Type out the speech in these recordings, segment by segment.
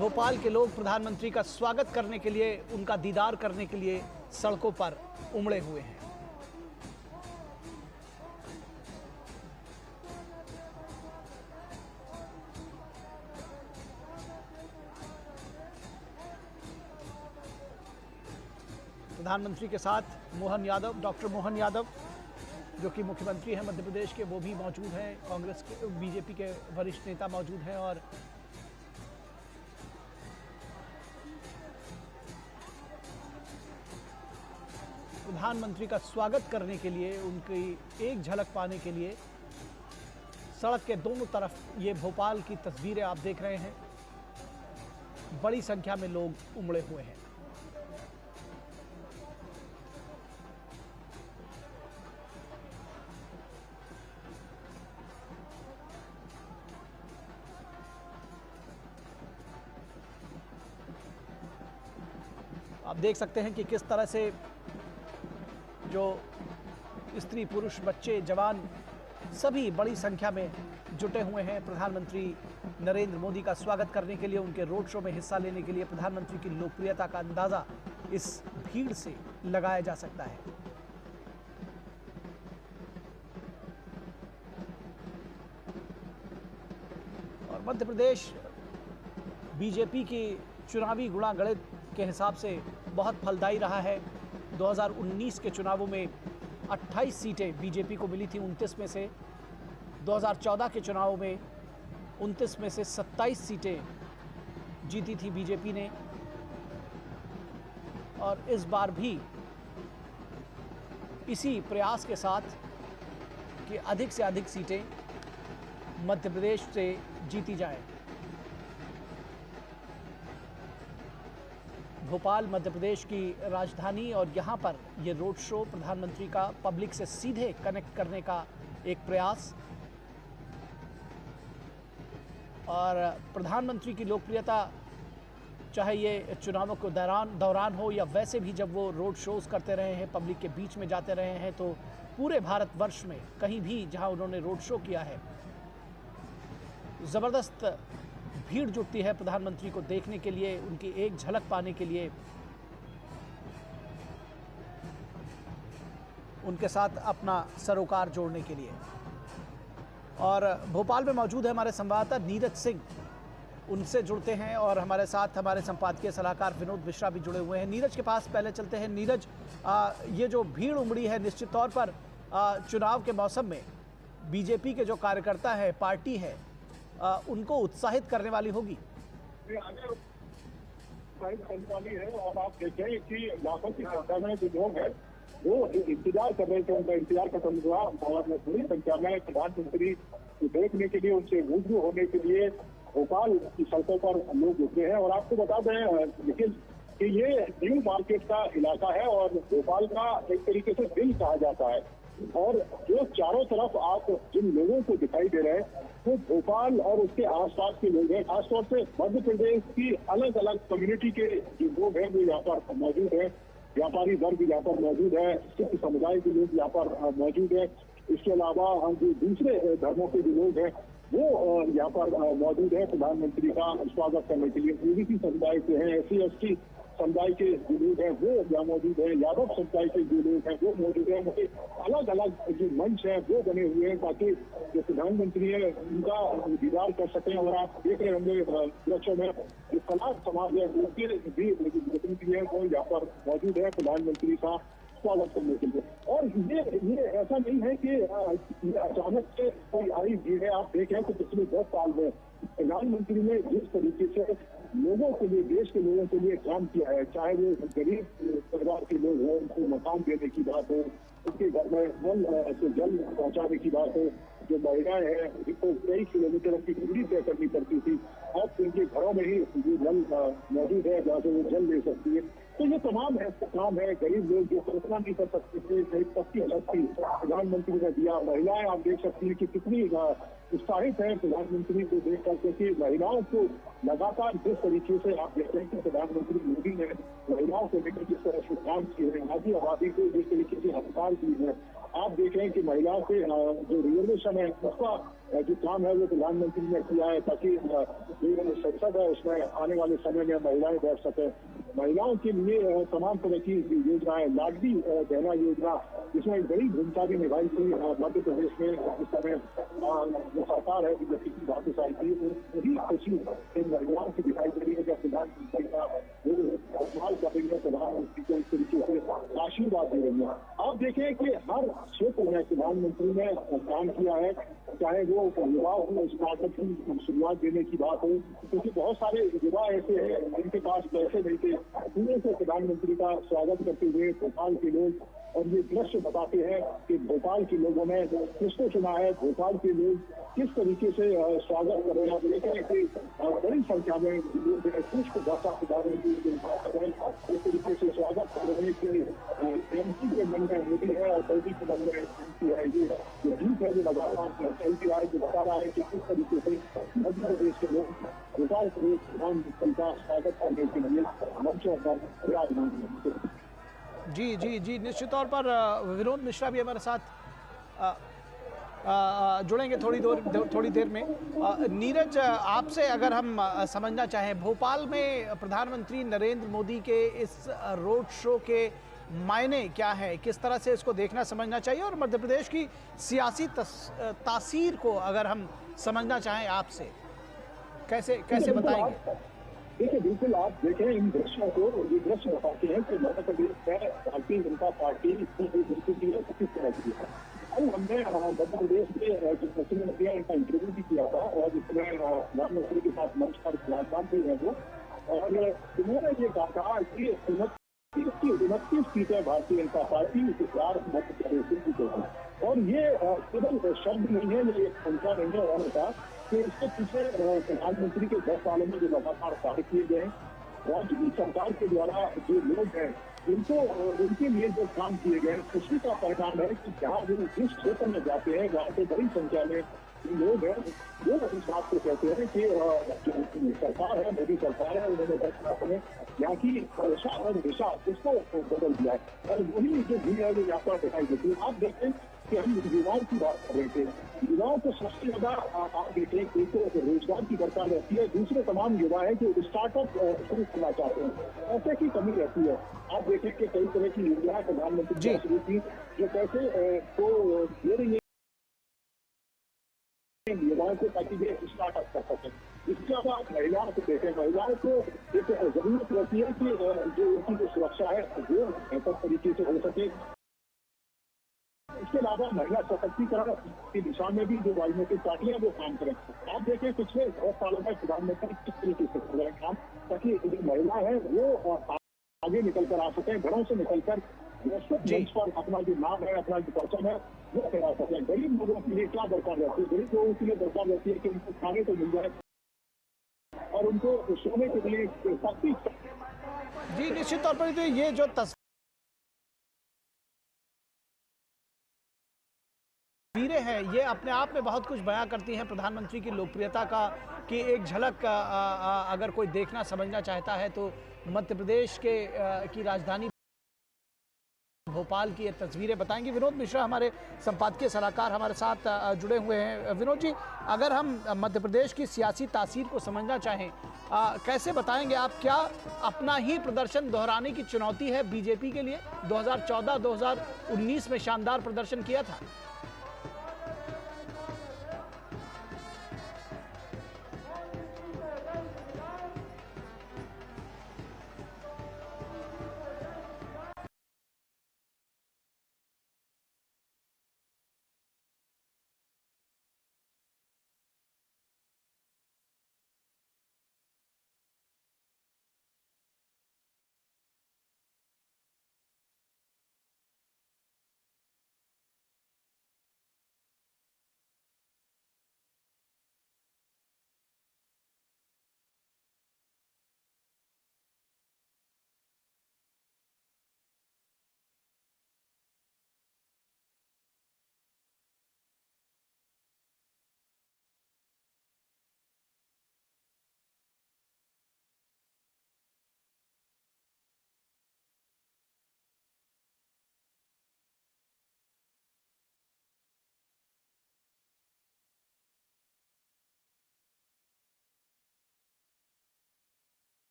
भोपाल के लोग प्रधानमंत्री का स्वागत करने के लिए, उनका दीदार करने के लिए सड़कों पर उमड़े हुए हैं। प्रधानमंत्री के साथ मोहन यादव, डॉक्टर मोहन यादव जो कि मुख्यमंत्री हैं मध्य प्रदेश के, वो भी मौजूद हैं। कांग्रेस के, बीजेपी के वरिष्ठ नेता मौजूद हैं और प्रधानमंत्री का स्वागत करने के लिए, उनकी एक झलक पाने के लिए सड़क के दोनों तरफ ये भोपाल की तस्वीरें आप देख रहे हैं। बड़ी संख्या में लोग उमड़े हुए हैं। आप देख सकते हैं कि किस तरह से जो स्त्री, पुरुष, बच्चे, जवान सभी बड़ी संख्या में जुटे हुए हैं प्रधानमंत्री नरेंद्र मोदी का स्वागत करने के लिए, उनके रोड शो में हिस्सा लेने के लिए। प्रधानमंत्री की लोकप्रियता का अंदाजा इस भीड़ से लगाया जा सकता है। और मध्य प्रदेश बीजेपी की चुनावी गुणागणित के हिसाब से बहुत फलदायी रहा है। 2019 के चुनावों में 28 सीटें बीजेपी को मिली थी 29 में से। 2014 के चुनावों में 29 में से 27 सीटें जीती थी बीजेपी ने। और इस बार भी इसी प्रयास के साथ कि अधिक से अधिक सीटें मध्य प्रदेश से जीती जाएं। भोपाल मध्य प्रदेश की राजधानी और यहाँ पर ये रोड शो प्रधानमंत्री का पब्लिक से सीधे कनेक्ट करने का एक प्रयास। और प्रधानमंत्री की लोकप्रियता चाहे ये चुनावों के दौरान हो या वैसे भी जब वो रोड शोज करते रहे हैं, पब्लिक के बीच में जाते रहे हैं, तो पूरे भारतवर्ष में कहीं भी जहाँ उन्होंने रोड शो किया है ज़बरदस्त भीड़ जुटती है प्रधानमंत्री को देखने के लिए, उनकी एक झलक पाने के लिए, उनके साथ अपना सरोकार जोड़ने के लिए। और भोपाल में मौजूद है हमारे संवाददाता नीरज सिंह, उनसे जुड़ते हैं। और हमारे साथ हमारे संपादकीय सलाहकार विनोद मिश्रा भी जुड़े हुए हैं। नीरज के पास पहले चलते हैं। नीरज, ये जो भीड़ उमड़ी है निश्चित तौर पर चुनाव के मौसम में बीजेपी के जो कार्यकर्ता है, पार्टी है, उनको उत्साहित करने वाली होगी। वाली है। और आप देखें कि लाखों की संख्या में जो लोग हैं वो इंतजार कर रहे थे, उनका इंतजार खत्म हुआ और बड़ी संख्या में प्रधानमंत्री देखने के लिए, उनसे रूबरू होने के लिए भोपाल की सड़कों पर लोग उतरे हैं। और आपको बता दें लेकिन कि ये न्यू मार्केट का इलाका है और भोपाल का एक तरीके से दिल कहा जाता है। और जो चारों तरफ आप जिन लोगों को दिखाई दे रहे हैं वो भोपाल और उसके आसपास के लोग हैं। खासतौर से मध्य प्रदेश की अलग अलग कम्युनिटी के जो लोग हैं वो यहाँ पर मौजूद है। व्यापारी वर्ग यहाँ पर मौजूद है, सिख समुदाय के लोग यहाँ पर मौजूद है। इसके अलावा जो दूसरे धर्मों के जो लोग हैं वो यहाँ पर मौजूद है प्रधानमंत्री का स्वागत करने के लिए। ओबीसी समुदाय से हैं, SC/ST समुदाय के जो लोग हैं वो यहाँ मौजूद है, यादव समुदाय के जो लोग हैं वो मौजूद है। मुझे अलग अलग जो मंच है वो बने हुए हैं ताकि जो प्रधानमंत्री है उनका दीदार कर सकें। और आप देख रहे होंगे सुरक्षा में जो कला समाज है उनके भी प्रतिनिधि है वो यहाँ पर मौजूद है प्रधानमंत्री का स्वागत करने के लिए। और ये ऐसा नहीं है कि अचानक से कोई आई भीड़ है। आप देखें तो पिछले 10 साल में प्रधानमंत्री ने जिस तरीके से लोगों के लिए, देश के लोगों के लिए काम किया है, चाहे वो गरीब परिवार के लोग हों, उनको मकान देने की बात हो, उनके घर में नल से जल पहुंचाने की बात हो, जो महिलाएं हैं जिनको कई किलोमीटर की दूरी तय करनी पड़ती थी, अब उनके घरों में ही ये नल मौजूद है जहाँ से वो जल ले सकती है। तो ये तमाम ऐसे काम है। गरीब लोग जो कल्पना नहीं कर सकते थे, कहीं पक्की छत थी, प्रधानमंत्री ने दिया। महिलाएं आप देख सकती हैं कि कितनी उत्साहित है प्रधानमंत्री को देखकर, क्योंकि महिलाओं को लगातार जिस तरीके से आप देखते हैं कि प्रधानमंत्री मोदी ने महिलाओं को लेकर जिस तरह से काम किए हैं, आधी आबादी को जिस तरीके से हड़ताल की है, आप देखें कि महिलाओं के जो रिजर्वेशन है उसका जो काम है वो प्रधानमंत्री ने किया है, ताकि जो संसद है उसमें आने वाले समय में महिलाएं बैठ सके। महिलाओं के लिए तमाम तरह की योजनाएं, लाडली बहना योजना, जिसमें एक बड़ी भूमिका भी निभाई थी मध्य प्रदेश में इस समय जो सरकार है बीजेपी की वापस आई थी। वही खुशी इन महिलाओं की दिखाई दे रही है जब प्रधानमंत्री का इस्तेमाल कर रही है, प्रधानमंत्री को इस तरीके से आशीर्वाद दे रही है। आप देखें कि हर क्षेत्र में प्रधानमंत्री ने काम किया है, चाहे वो युवाओं को स्टार्टअप की शुरुआत देने की बात हो, क्योंकि बहुत सारे युवा ऐसे हैं जिनके पास पैसे नहीं थे। पुणे से प्रधानमंत्री का स्वागत करते हुए भोपाल के लोग, और ये दृश्य बताते हैं कि भोपाल के लोगों ने किसको चुना है, भोपाल के लोग किस तरीके से स्वागत कर रहे हैं। आप देखें कि बड़ी संख्या में लोग पुष्प वर्षा प्रधानमंत्री इस तरीके से स्वागत कर रहे हैं कि एमपी के मन में मोदी है और मोदी के मन में एमपी है। ये जो गीत है जो लगातार चलती रहा है, जो बता रहा है कि किस तरीके से मध्य प्रदेश के लोग भोपाल के प्रधानमंत्री का स्वागत करने के लिए मंचों पर विराजमान हैं। जी जी जी, निश्चित तौर पर विनोद मिश्रा भी हमारे साथ जुड़ेंगे थोड़ी देर में। नीरज, आपसे अगर हम समझना चाहें, भोपाल में प्रधानमंत्री नरेंद्र मोदी के इस रोड शो के मायने क्या है, किस तरह से इसको देखना समझना चाहिए, और मध्य प्रदेश की सियासी तासीर को अगर हम समझना चाहें आपसे, कैसे कैसे बताएंगे? देखिए, बिल्कुल आप देखें इन दृश्यों को, ये दृश्य बताते हैं कि मध्य प्रदेश में भारतीय जनता पार्टी की स्थिति है किस तरह की है। कल हमने मध्य प्रदेश के जो मुख्यमंत्री हैं उनका इंटरव्यू भी किया था, और इसमें प्रधानमंत्री के साथ मंच पर विराजमान भी है वो, और उन्होंने ये कहा कि 29 सीटें भारतीय जनता पार्टी इस बार मध्य प्रदेश से जीतेगी। और ये केवल शब्द नहीं है, ये एक संख्या नहीं है। उन्होंने कहा कि इसके पीछे प्रधानमंत्री के 10 सालों में जो लगातार कार्य किए गए, राज्य की सरकार के द्वारा जो लोग हैं उनको उनके लिए जो काम किए गए, उसी का परिणाम है कि जहाँ वो जिस क्षेत्र में जाते हैं वहाँ पे बड़ी संख्या में लोग हैं वो इस बात को कहते हैं कि जो सरकार है, मोदी सरकार है, उन्होंने 10 साल में यहाँ की दिशा और दिशा उसको बदल दिया है। और वही जो भीड़ है वो यहाँ पर दिखाई देती है। आप देखें कि हम युवाओं की बात कर रहे थे, युवाओं को सबसे ज्यादा आप देखें, एक तो रोजगार की दरकार रहती है, दूसरे तमाम युवा है जो स्टार्टअप शुरू करना चाहते हैं, पैसे की कमी रहती है। आप देखें कि कई तरह की योजनाएं प्रधानमंत्री ने शुरू की जो पैसे को दे रही है युवाओं को, ताकि वे स्टार्टअप कर सकें। इसके अलावा आप महिलाओं को देखें, महिलाओं को एक जरूरत रहती है कि जो उनकी जो सुरक्षा है वो बेहतर तरीके से हो सके। इसके अलावा महिला सशक्तिकरण की दिशा में भी जो राजनीतिक पार्टियां वो काम करें। आप देखें पिछले 10 सालों में प्रधानमंत्री किस तरीके से कर रहे हैं काम, ताकि जो महिला है वो आगे निकल कर आ सके, घरों से निकलकर मंच पर अपना जो नाम है, अपना जो परचम है वो फैला सके। गरीब लोगों के लिए क्या दरकार रहती है? गरीब लोगों के लिए दरकार रहती है कि उनको खाने को मिल जाए और उनको सोने के लिए सख्ती। जी, निश्चित तौर पर ये जो तस्वीरें हैं ये अपने आप में बहुत कुछ बयां करती हैं प्रधानमंत्री की लोकप्रियता का, कि एक झलक अगर कोई देखना समझना चाहता है तो मध्य प्रदेश की राजधानी भोपाल की ये तस्वीरें बताएंगे। विनोद मिश्रा हमारे संपादकीय सलाहकार हमारे साथ जुड़े हुए हैं। विनोद जी, अगर हम मध्य प्रदेश की सियासी तासीर को समझना चाहें, कैसे बताएंगे आप? क्या अपना ही प्रदर्शन दोहराने की चुनौती है बीजेपी के लिए? 2014-2019 में शानदार प्रदर्शन किया था।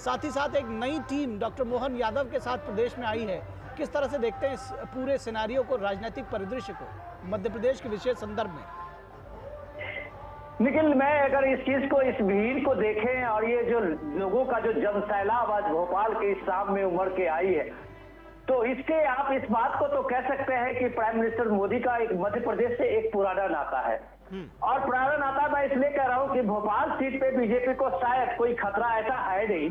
साथ ही साथ एक नई टीम डॉक्टर मोहन यादव के साथ प्रदेश में आई है। किस तरह से देखते हैं इस पूरे सिनेरियो को, राजनीतिक परिदृश्य को मध्य प्रदेश के विशेष संदर्भ में? निखिल, मैं अगर इस चीज को, इस भीड़ को देखें और ये जो लोगों का जो जनसैलाब आज भोपाल के इस शाम में उमड़ के आई है, तो इससे आप इस बात को तो कह सकते हैं कि प्राइम मिनिस्टर मोदी का एक मध्य प्रदेश से एक पुराना नाता है। और पुराना नाता मैं इसलिए कह रहा हूं कि भोपाल सीट पे बीजेपी को शायद कोई खतरा ऐसा है नहीं,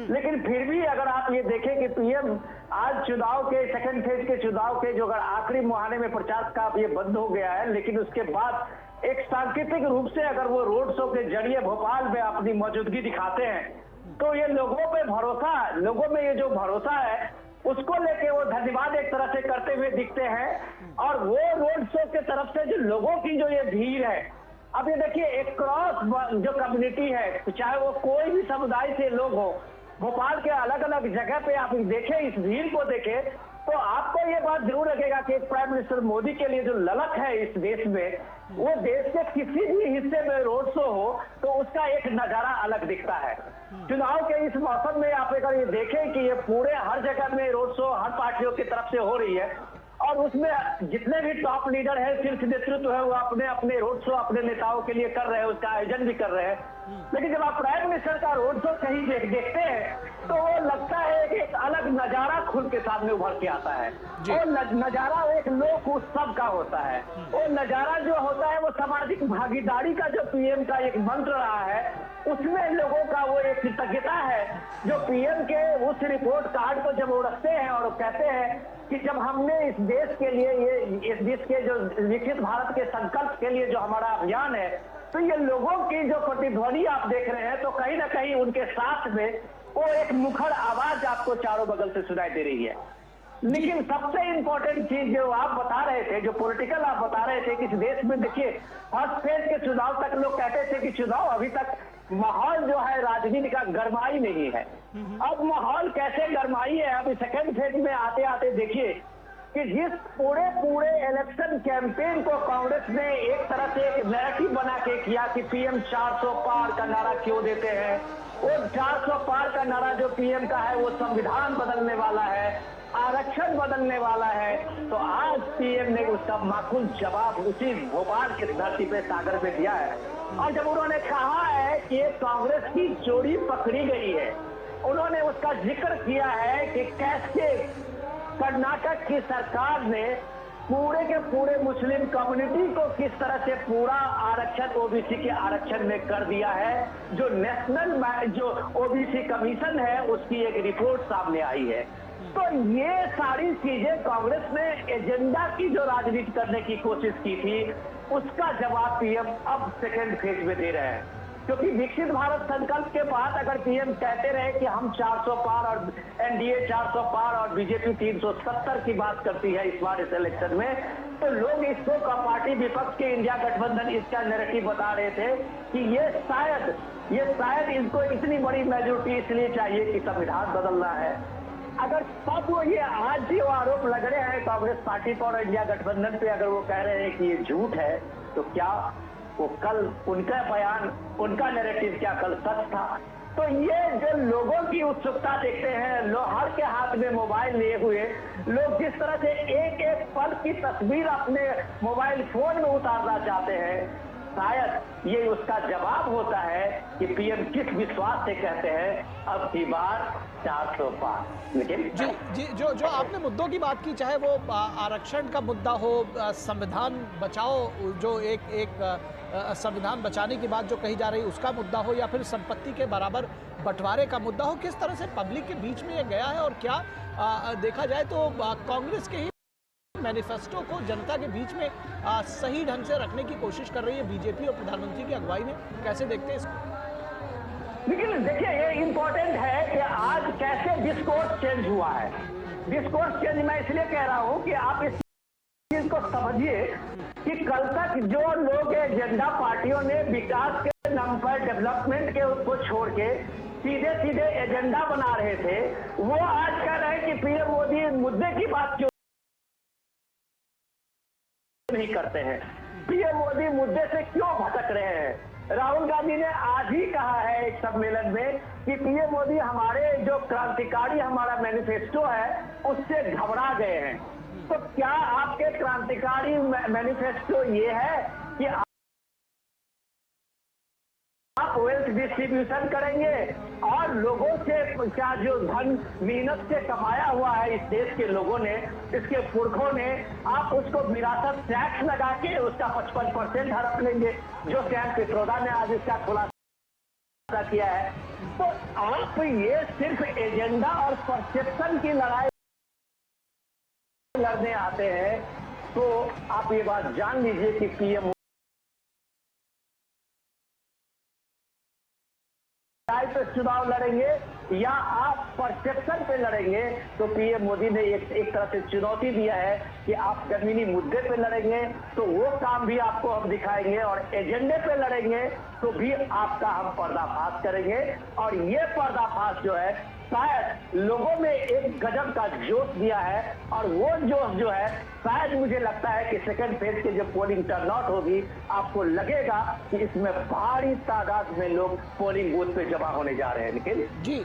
लेकिन फिर भी अगर आप ये देखें कि पीएम आज चुनाव के सेकंड फेज के चुनाव के जो अगर आखिरी मुहाने में प्रचार का ये बंद हो गया है, लेकिन उसके बाद एक सांकेतिक रूप से अगर वो रोड शो के जरिए भोपाल में अपनी मौजूदगी दिखाते हैं, तो ये लोगों पे भरोसा, लोगों में ये जो भरोसा है उसको लेके वो धन्यवाद एक तरह से करते हुए दिखते हैं। और वो रोड शो के तरफ से जो लोगों की जो ये भीड़ है, अब ये देखिए एक क्रॉस जो कम्युनिटी है, चाहे वो कोई भी समुदाय से लोग हो, भोपाल के अलग अलग जगह पे आप देखें, इस भीड़ को देखें तो आपको ये बात जरूर लगेगा कि प्राइम मिनिस्टर मोदी के लिए जो ललक है इस देश में, वो देश के किसी भी हिस्से में रोड शो हो तो उसका एक नजारा अलग दिखता है। चुनाव के इस मौसम में आप अगर ये देखें कि ये पूरे हर जगह में रोड शो हर पार्टियों की तरफ से हो रही है और उसमें जितने भी टॉप लीडर है, शीर्ष नेतृत्व है, वो अपने अपने रोड शो अपने नेताओं के लिए कर रहे हैं, उसका आयोजन भी कर रहे हैं। लेकिन जब आप प्राइम मिनिस्टर का रोड शो कहीं देखते हैं तो वो लगता है कि एक अलग नजारा खुल के सामने उभर के आता है। वो नजारा एक लोक उत्सव का होता है। वो नजारा जो होता है वो सामाजिक भागीदारी का जो पीएम का एक मंत्र रहा है, उसमें लोगों का वो एक कृतज्ञता है जो पीएम के उस रिपोर्ट कार्ड को जब वो रखते हैं और कहते हैं कि जब हमने इस देश के लिए इस देश के जो विकसित भारत के संकल्प के लिए जो हमारा अभियान है, तो ये लोगों की जो प्रतिध्वनि आप देख रहे हैं, तो कहीं ना कहीं उनके साथ में वो एक मुखर आवाज आपको चारों बगल से सुनाई दे रही है। लेकिन सबसे इंपॉर्टेंट चीज जो आप बता रहे थे, जो पॉलिटिकल आप बता रहे थे कि इस देश में देखिए फर्स्ट फेज के चुनाव तक लोग कहते थे कि चुनाव अभी तक माहौल जो है राजनीति का गरमाई नहीं है। अब माहौल कैसे गरमाई है, अभी सेकंड फेज में आते आते देखिए कि जिस पूरे इलेक्शन कैंपेन को कांग्रेस ने एक तरह से एक नैरेटिव बना के किया कि पीएम 400 पार का नारा क्यों देते हैं, वो 400 पार का नारा जो पीएम का है वो संविधान बदलने वाला है, आरक्षण बदलने वाला है, तो आज पीएम ने उसका माकूल जवाब उसी भोपाल की धरती पे सागर पे दिया है। और जब उन्होंने कहा है कि कांग्रेस की चोरी पकड़ी गई है, उन्होंने उसका जिक्र किया है कि कैसे कर्नाटक की सरकार ने पूरे के पूरे मुस्लिम कम्युनिटी को किस तरह से पूरा आरक्षण ओबीसी के आरक्षण में कर दिया है। जो नेशनल जो ओबीसी कमीशन है उसकी एक रिपोर्ट सामने आई है। तो ये सारी चीजें कांग्रेस ने एजेंडा की जो राजनीति करने की कोशिश की थी, उसका जवाब पीएम अब सेकेंड फेज में दे रहे हैं। क्योंकि विकसित भारत संकल्प के बाद अगर पीएम कहते रहे कि हम 400 पार और एनडीए 400 पार और बीजेपी 370 की बात करती है इस बार इस इलेक्शन में, तो लोग इसको का पार्टी विपक्ष के इंडिया गठबंधन इसका नैरेटिव बता रहे थे कि ये शायद इनको इतनी बड़ी मेजोरिटी इसलिए चाहिए कि संविधान बदलना है। अगर तब वो ये आज भी वो आरोप लग रहे हैं कांग्रेस पार्टी पर और इंडिया गठबंधन पे, अगर वो कह रहे हैं कि ये झूठ है, तो क्या वो कल उनका बयान, उनका नैरेटिव क्या कल सच था? तो ये जो लोगों की उत्सुकता देखते हैं, हर के हाथ में मोबाइल लिए हुए लोग जिस तरह से एक एक पल की तस्वीर अपने मोबाइल फोन में उतारना चाहते हैं, शायद ये उसका जवाब होता है कि पीएम किस विश्वास से कहते हैं अब की बार 400 पार। लेकिन जी जो आपने मुद्दों की बात की, चाहे वो आरक्षण का मुद्दा हो, संविधान बचाओ, जो एक संविधान बचाने की बात जो कही जा रही उसका मुद्दा हो, या फिर संपत्ति के बराबर बंटवारे का मुद्दा हो, किस तरह से पब्लिक के बीच में ये गया है और क्या देखा जाए तो कांग्रेस के ही मैनिफेस्टो को जनता के बीच में सही ढंग से रखने की कोशिश कर रही है बीजेपी और प्रधानमंत्री की अगुवाई में, कैसे देखते हैं इसको? लेकिन देखिए ये इंपॉर्टेंट है कि आज कैसे डिस्कोर्स चेंज हुआ है। डिस्कोर्स चेंज मैं इसलिए कह रहा हूं कि आप इस चीज को समझिए कि कल तक जो लोग एजेंडा पार्टियों ने विकास के नाम पर डेवलपमेंट के उसको छोड़ के सीधे एजेंडा बना रहे थे, वो आज कह रहे हैं कि पीएम मोदी मुद्दे की बात क्यों नहीं करते हैं, पीएम मोदी मुद्दे से क्यों भटक रहे हैं। राहुल गांधी ने आज ही कहा है एक सम्मेलन में कि पीएम मोदी हमारे जो क्रांतिकारी हमारा मैनिफेस्टो है उससे घबरा गए हैं। तो क्या आपके क्रांतिकारी मैनिफेस्टो ये है कि आप वेल्थ डिस्ट्रीब्यूशन करेंगे और लोगों से क्या जो धन मेहनत से कमाया हुआ है इस देश के लोगों ने, इसके पुरखों ने, आप उसको विरासत टैक्स लगा के उसका 55% हड़प लेंगे, जो सैम पित्रोदा ने आज इसका खुलासा किया है। तो आप ये सिर्फ एजेंडा और परसेप्शन की लड़ाई लड़ने आते हैं। तो आप ये बात जान लीजिए कि पीएम पे चुनाव लड़ेंगे या आप परसेप्शन पे लड़ेंगे। तो पीएम मोदी ने एक तरह से चुनौती दिया है कि आप जमीनी मुद्दे पे लड़ेंगे तो वो काम भी आपको हम दिखाएंगे, और एजेंडे पे लड़ेंगे तो भी आपका हम पर्दाफाश करेंगे। और ये पर्दाफाश जो है शायद लोगों में एक गजब का जोश दिया है, और वो जोश जो है शायद मुझे लगता है कि सेकंड फेज के जब पोलिंग टर्न आउट होगी आपको लगेगा कि इसमें भारी तादाद में लोग पोलिंग बूथ पे जमा होने जा रहे हैं। निखिल जी,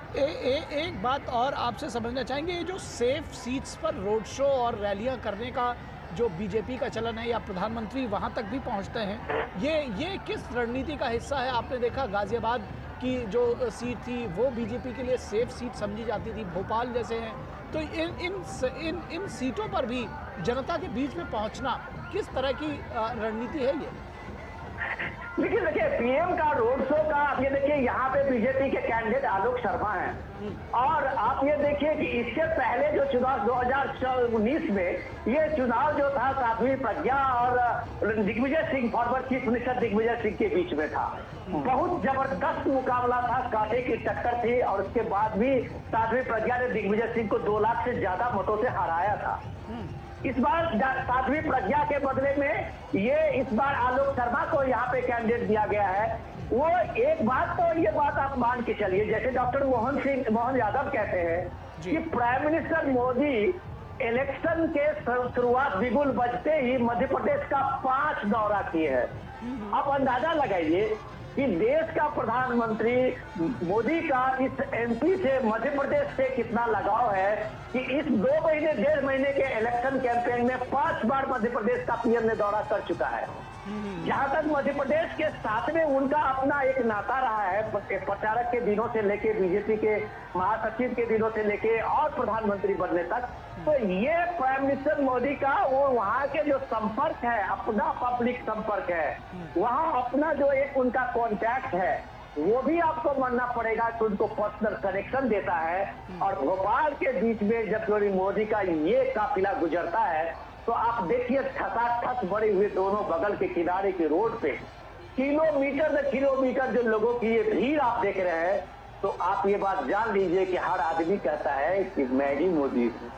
एक बात और आपसे समझना चाहेंगे, ये जो सेफ सीट्स पर रोड शो और रैलियां करने का जो बीजेपी का चलन है या प्रधानमंत्री वहां तक भी पहुंचते हैं, ये किस रणनीति का हिस्सा है? आपने देखा गाजियाबाद की जो सीट थी वो बीजेपी के लिए सेफ सीट समझी जाती थी, भोपाल जैसे हैं, तो इन सीटों पर भी जनता के बीच में पहुंचना किस तरह की रणनीति है ये? लेकिन देखिए पीएम का रोड शो का आप ये देखिए यहाँ पे बीजेपी के कैंडिडेट आलोक शर्मा हैं, और आप ये देखिए कि इससे पहले जो चुनाव 2019 में ये चुनाव जो था साध्वी प्रज्ञा और Digvijaya Singh, forward chief minister Digvijaya Singh के बीच में था। बहुत जबरदस्त मुकाबला था, कांटे की टक्कर थी, और उसके बाद भी साध्वी प्रज्ञा ने दिग्विजय सिंह को 2 लाख से ज्यादा मतों से हराया था। इस बार साध्वी प्रज्ञा के बदले में इस बार आलोक शर्मा को यहाँ पे कैंडिडेट दिया गया है। वो एक बात तो ये बात आप मान के चलिए, जैसे डॉक्टर मोहन यादव कहते हैं कि प्राइम मिनिस्टर मोदी इलेक्शन के शुरुआत बिगुल बजते ही मध्य प्रदेश का 5 दौरा किए हैं। आप अंदाजा लगाइए कि देश का प्रधानमंत्री मोदी का इस एमपी से, मध्य प्रदेश से कितना लगाव है कि इस 2 महीने 1.5 महीने के इलेक्शन कैंपेन में 5 बार मध्य प्रदेश का पीएम ने दौरा कर चुका है। जहां तक मध्य प्रदेश के साथ में उनका अपना एक नाता रहा है, प्रचारक के दिनों से लेके बीजेपी के महासचिव के दिनों से लेके और प्रधानमंत्री बनने तक, तो ये प्राइम मिनिस्टर मोदी का वो वहाँ के जो संपर्क है, अपना पब्लिक संपर्क है, वहाँ अपना जो एक उनका कॉन्टैक्ट है, वो भी आपको मानना पड़ेगा कि उनको पर्सनल कनेक्शन देता है। और भोपाल के बीच में जब मोदी का ये काफिला गुजरता है तो आप देखिए ठसाठस बड़े हुए दोनों बगल के किनारे के रोड पे किलोमीटर जो लोगों की ये भीड़ आप देख रहे हैं, तो आप ये बात जान लीजिए कि हर आदमी कहता है कि मैं ही मोदी हूँ।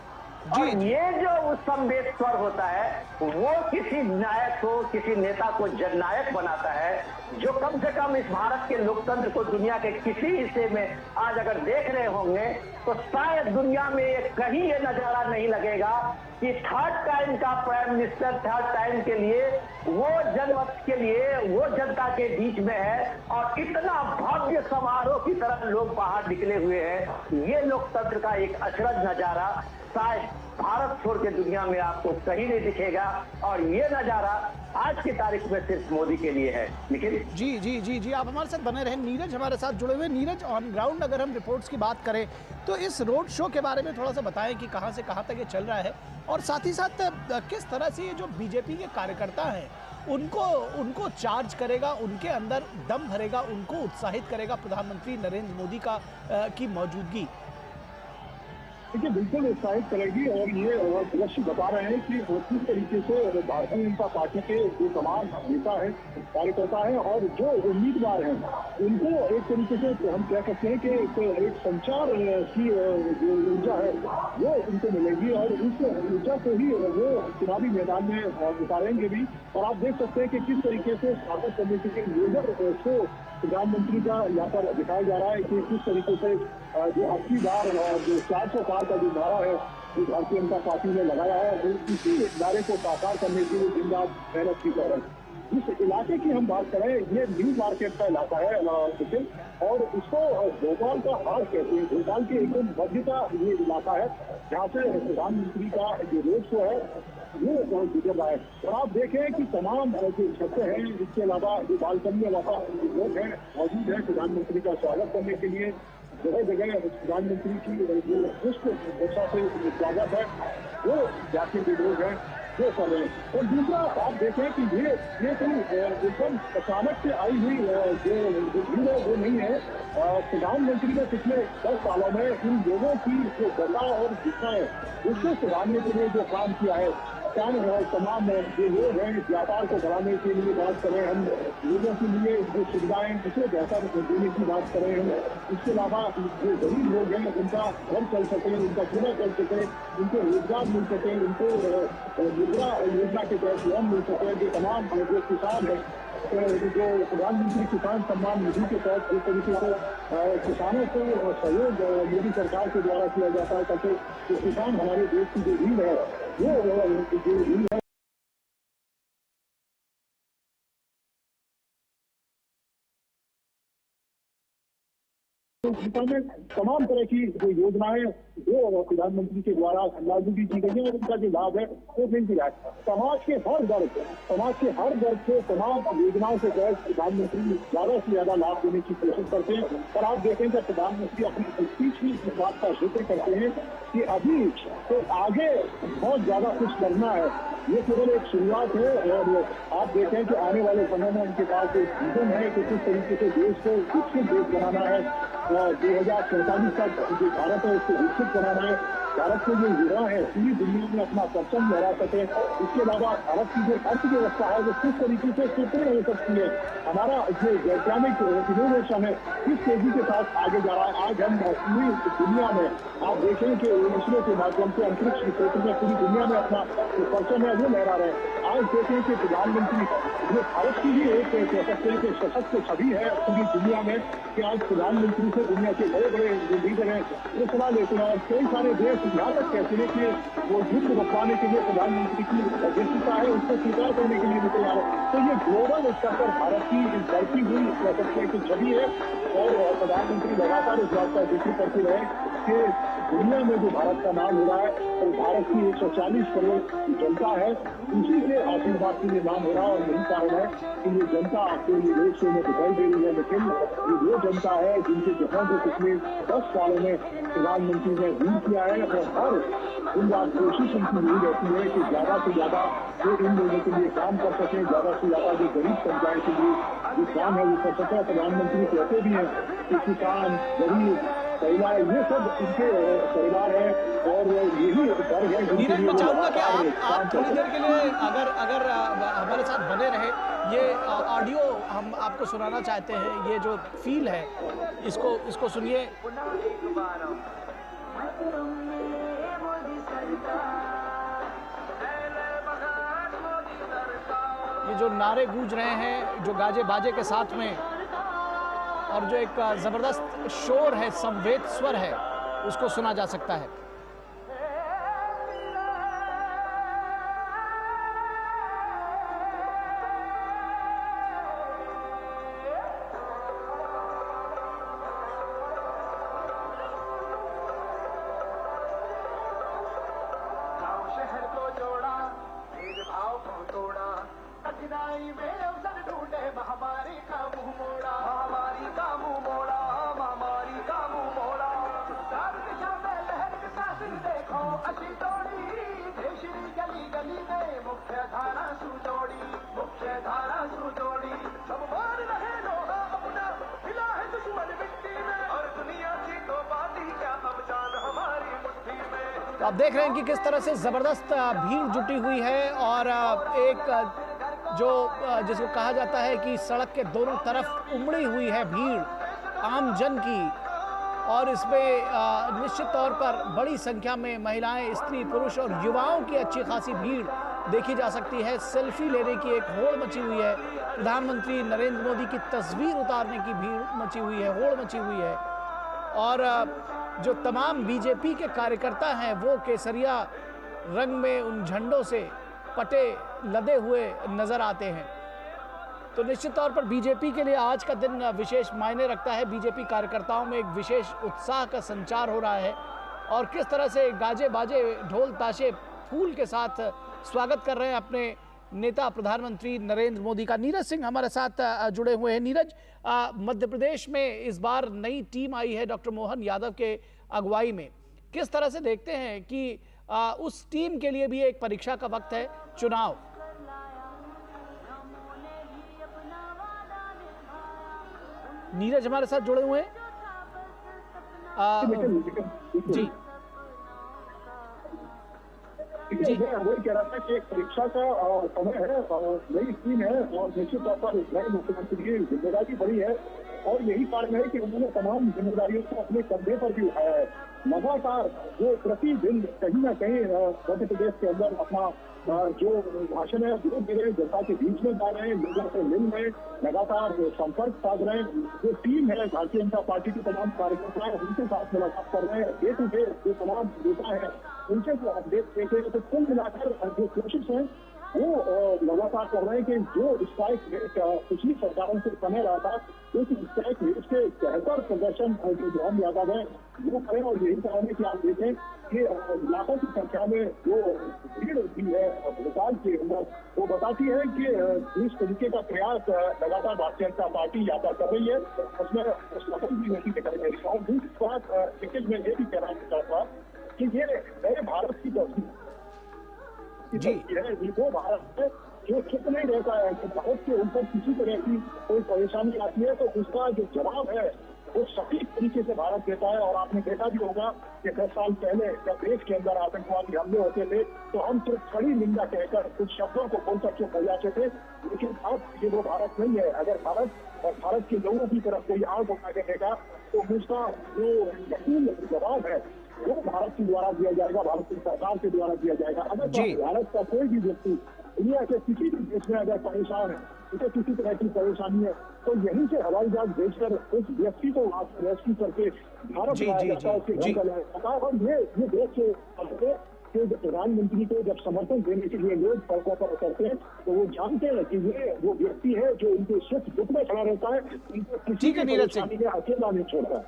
और ये जो संदेश स्वर होता है वो किसी नायक को, किसी नेता को जननायक बनाता है, जो कम से कम इस भारत के लोकतंत्र को दुनिया के किसी हिस्से में आज अगर देख रहे होंगे तो शायद दुनिया में कहीं ये नजारा नहीं लगेगा कि थर्ड टाइम का प्राइम मिनिस्टर थर्ड टाइम के लिए वो जनमत के लिए वो जनता के बीच में है, और इतना भव्य समारोह की तरह लोग बाहर निकले हुए हैं। ये लोकतंत्र का एक अचरज नजारा शायद भारत छोड़ के दुनिया में आपको कहीं नहीं दिखेगा, और ये नजारा आज की तारीख में सिर्फ मोदी के लिए है। लेकिन जी आप हमारे साथ बने रहे। नीरज हमारे साथ जुड़े हुए। नीरज, ऑन ग्राउंड अगर हम रिपोर्ट्स की बात करें तो इस रोड शो के बारे में थोड़ा सा बताएं कि कहां से कहां तक ये चल रहा है, और साथ ही साथ किस तरह से ये जो बीजेपी के कार्यकर्ता हैं उनको चार्ज करेगा, उनके अंदर दम भरेगा, उनको उत्साहित करेगा प्रधानमंत्री नरेंद्र मोदी की मौजूदगी। देखिए बिल्कुल उत्साहित करेगी, और ये दृश्य बता रहे हैं कि किस तरीके से भारतीय जनता पार्टी के जो तमाम नेता है, कार्यकर्ता है और जो उम्मीदवार हैं उनको एक तरीके से हम कह सकते हैं कि एक संचार की जो ऊर्जा है वो उनको मिलेगी, और उस ऊर्जा को ही वो चुनावी मैदान में उतारेंगे भी। और आप देख सकते हैं कि किस तरीके से स्वागत करने के लिए लेजर शो प्रधानमंत्री का यहाँ पर दिखाया जा रहा है कि किस तरीके से जो 80 बार जो 400 पार का जो नारा है जो भारतीय जनता पार्टी ने लगाया है, इसी नारे को साकार करने के लिए दिन रात मेहनत की जा रही है। जिस इलाके की हम बात करें, ये न्यू मार्केट का इलाका है निखिल, और इसको भोपाल का हार्ट कहते हैं। भोपाल के एकदम मध्य का ये इलाका है जहाँ से प्रधानमंत्री का जो रोड शो है वो गुजर रहा है। और आप देखें कि तमाम जो छतें हैं, इसके अलावा जो बालकनी वाला लोग हैं मौजूद है प्रधानमंत्री का स्वागत करने के लिए। जगह जगह प्रधानमंत्री की जो पुष्प वर्षा से स्वागत है वो जाके के लोग हैं वो कर रहे हैं। और दूसरा आप देखें कि ये कोई एकदम अचानक से आई हुई जो भीड़ है वो नहीं है। प्रधानमंत्री ने पिछले 10 सालों में इन लोगों की जो दशा और दिशा है उसको सुधारने के लिए जो काम किया है, तमाम जो लोग हैं व्यापार को बढ़ाने के लिए बात करें हम, लोगों के लिए जो सुविधाएं उसे बेहतर देने की बात करें हम, इसके अलावा जो गरीब लोग हैं उनका घर चल सके, उनका पूरा चल सके, उनको रोजगार मिल सके, उनको मुद्रा योजना के तहत लोन मिल सके, जो तमाम जो किसान है जो प्रधानमंत्री किसान सम्मान निधि के तहत जिस तरीके से किसानों को सहयोग मोदी सरकार के द्वारा किया जाता है ताकि जो किसान हमारे देश की जो रीढ़ है वो जो रीढ़ है में तमाम तरह की जो योजनाएं जो प्रधानमंत्री के द्वारा लागू भी की गई है और उनका जो लाभ है वो मिल भी रहा है। समाज के हर वर्ग को तमाम योजनाओं के तहत प्रधानमंत्री ज्यादा से ज्यादा लाभ देने की कोशिश करते हैं। और आप देखें कि प्रधानमंत्री अपनी स्पीच में इस बात का जिक्र करते हैं कि अभी तो आगे बहुत ज्यादा कुछ करना है, ये केवल एक शुरुआत है। और आप देखें कि आने वाले समय में उनके पास एक विजन है कि किस तरीके से देश को विकसित देश बनाना है, 2047 तक जो भारत है उसको विकसित बनाना है, भारत के जो युवा है पूरी दुनिया में अपना परचम लहरा सके। इसके अलावा भारत की जो अर्थव्यवस्था है वो किस तरीके से सुदृढ़ हो सकती है, हमारा जो वैज्ञानिक इनोवेशन है किस तेजी के साथ आगे जा रहा है। आज हम पूरी दुनिया में आप देखें कि इसरो के माध्यम से अंतरिक्ष क्षेत्र में पूरी दुनिया में अपना जो परचम है वो लहरा रहे हैं। आज देखें कि प्रधानमंत्री जो भारत की भी एक कह सकते हैं कि सशक्त छवि है पूरी दुनिया में कि आज प्रधानमंत्री से दुनिया के बड़े बड़े जो लीडर हैं वो सलाह लेते हैं। और कई सारे देश यहाँ तक कहते हैं कि वो युद्ध रोकवाने के लिए प्रधानमंत्री की अध्यक्षता है उसको स्वीकार करने के लिए भी तैयार है। तो ये ग्लोबल स्तर पर भारत की बढ़ती हुई कह सकते हैं कि छवि है। और प्रधानमंत्री लगातार इस बात का जिक्र करते रहे कि दुनिया में जो भारत का नाम हो रहा है और भारत की 140 करोड़ जनता है उसी के आशीर्वाद के लिए नाम हो रहा है। और यही कारण है कि ये जनता आपको ये रोड शो में दिखाई दे रही है। लेकिन ये वो जनता है जिनके जहां को पिछले 10 सालों में प्रधानमंत्री ने दूर किया है और हर दिन रात कोशिश उनकी यही रहती है कि ज्यादा से ज्यादा वो इन लोगों के लिए काम कर सके, ज्यादा से ज्यादा जो गरीब समुदाय के लिए जो काम है वो कर सके। प्रधानमंत्री कहते भी हैं कि किसान गरीब महिला ये सब इनके परिवार है और यही डर है। नीरज, मैं चाहूंगा कि आप थोड़ी देर के लिए अगर हमारे साथ बने रहे, ये ऑडियो हम आपको सुनाना चाहते हैं, ये जो फील है इसको सुनिए। ये जो नारे गूंज रहे हैं जो गाजे बाजे के साथ में और जो एक जबरदस्त शोर है, संवेद स्वर है, उसको सुना जा सकता है। शहर को जोड़ा, भेदभाव को तोड़ा, कठिनाई में अवसर ढूंढे, महामारी का मुंह मोड़ा, महामारी का मुंह मोड़ा, महामारी का मुंह मोड़ा। चार दिशा में लहर के शासन देखो अशी तोड़ी, देश गली गली में मुख्य धारा सुजोड़ी, मुख्य धारा सुजोड़ी। सब मार रहे लोहा अपना, हिला है दुश्मन मिट्टी में, और दुनिया की तो बात ही क्या, अब जान हमारी मुट्ठी में। तो आप देख रहे हैं कि किस तरह से जबरदस्त भीड़ जुटी हुई है और एक जो जिसको कहा जाता है कि सड़क के दोनों तरफ उमड़ी हुई है भीड़ आम जन की। और इसमें निश्चित तौर पर बड़ी संख्या में महिलाएं, स्त्री, पुरुष और युवाओं की अच्छी खासी भीड़ देखी जा सकती है। सेल्फी लेने की एक होड़ मची हुई है, प्रधानमंत्री नरेंद्र मोदी की तस्वीर उतारने की भीड़ मची हुई है, होड़ मची हुई है। और जो तमाम बीजेपी के कार्यकर्ता हैं वो केसरिया रंग में उन झंडों से पटे लदे हुए नजर आते हैं। तो निश्चित तौर पर बीजेपी के लिए आज का दिन विशेष मायने रखता है। बीजेपी कार्यकर्ताओं में एक विशेष उत्साह का संचार हो रहा है और किस तरह से गाजे बाजे ढोल ताशे फूल के साथ स्वागत कर रहे हैं अपने नेता प्रधानमंत्री नरेंद्र मोदी का। नीरज सिंह हमारे साथ जुड़े हुए हैं। नीरज, मध्य प्रदेश में इस बार नई टीम आई है डॉक्टर मोहन यादव के अगुवाई में। किस तरह से देखते हैं कि उस टीम के लिए भी एक परीक्षा का वक्त है, चुनाव? नीरज हमारे साथ जुड़े हुए हैं। जी जी, मैं वही कह रहा था कि एक परीक्षा का समय है, नई टीम है और निश्चित तौर पर नए मुख्यमंत्री की जिम्मेदारी बड़ी है और यही कारण है कि उन्होंने तमाम जिम्मेदारियों को अपने कंधे पर भी उठाया है। लगातार जो प्रतिदिन कहीं ना कहीं मध्य प्रदेश के अंदर अपना जो भाषण है वो दे रहे, जनता के बीच में जा रहे हैं, लोगों से मिल रहे, लगातार संपर्क साध रहे हैं। जो टीम है भारतीय जनता पार्टी के तमाम कार्यकर्ता है उनके साथ मुलाकात कर रहे हैं, डे टू डे जो तमाम नेता है उनसे जो अपडेट देते हैं। तो कुल मिलाकर जो कोशिश है वो लगातार कर रहे हैं कि जो स्ट्राइक रेट पिछली सरकारों से समय रहा था उस स्ट्राइक रेट से बेहतर प्रदर्शन जो मोहन यादव है वो करें। और यही कारण है कि आप देखें कि लाखों की संख्या में जो भीड़ होती है भोपाल के अंदर वो बताती है कि इस तरीके का प्रयास लगातार भारतीय जनता पार्टी यात्रा कर रही है, उसमें सफल भी नहीं दिखाई दे रही। और दूसरी बात लेकिन मैं ये भी कहना चाहता कि ये नए भारत की तस्वीर है, वो भारत है जो चुप नहीं रहता है कि भारत के ऊपर किसी तरह की कोई परेशानी आती है तो उसका जो जवाब है वो सटीक तरीके से भारत देता है। और आपने देखा भी होगा कि 10 साल पहले जब देश के अंदर आतंकवादी हमले होते थे तो हम सिर्फ खड़ी निंदा कहकर कुछ शब्दों को बोलकर चुप हो जाते थे, लेकिन अब ये वो भारत नहीं है। अगर भारत और भारत के लोगों की तरफ कोई आग उठा के देखा तो उसका जो यकीन जवाब है वो भारत के द्वारा दिया जाएगा, भारत की सरकार के द्वारा दिया जाएगा। अगर भारत का कोई भी व्यक्ति दुनिया के किसी भी देश में अगर परेशान है, उसे किसी तरह की परेशानी है तो यहीं से हवाई जहाज भेजकर उस व्यक्ति को वहां से रेस्क्यू करके भारत लाया जाता है, उसके घर लाया जाता है। और ये देश के प्रधानमंत्री को जब समर्थन देने के लिए लोग सड़कों पर उतरते हैं तो वो जानते हैं कि ये वो व्यक्ति है जो उनके सुख दुख में खड़ा रहता है, उनको किसी भी परेशानी में अकेला नहीं छोड़ता।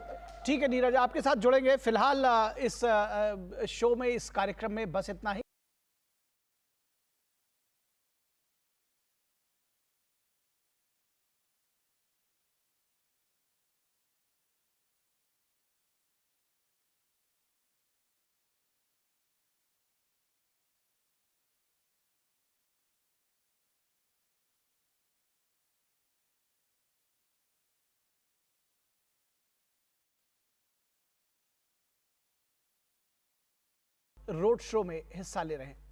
ठीक है नीरज, आपके साथ जुड़ेंगे। फिलहाल इस शो में, इस कार्यक्रम में बस इतना ही। रोड शो में हिस्सा ले रहे हैं।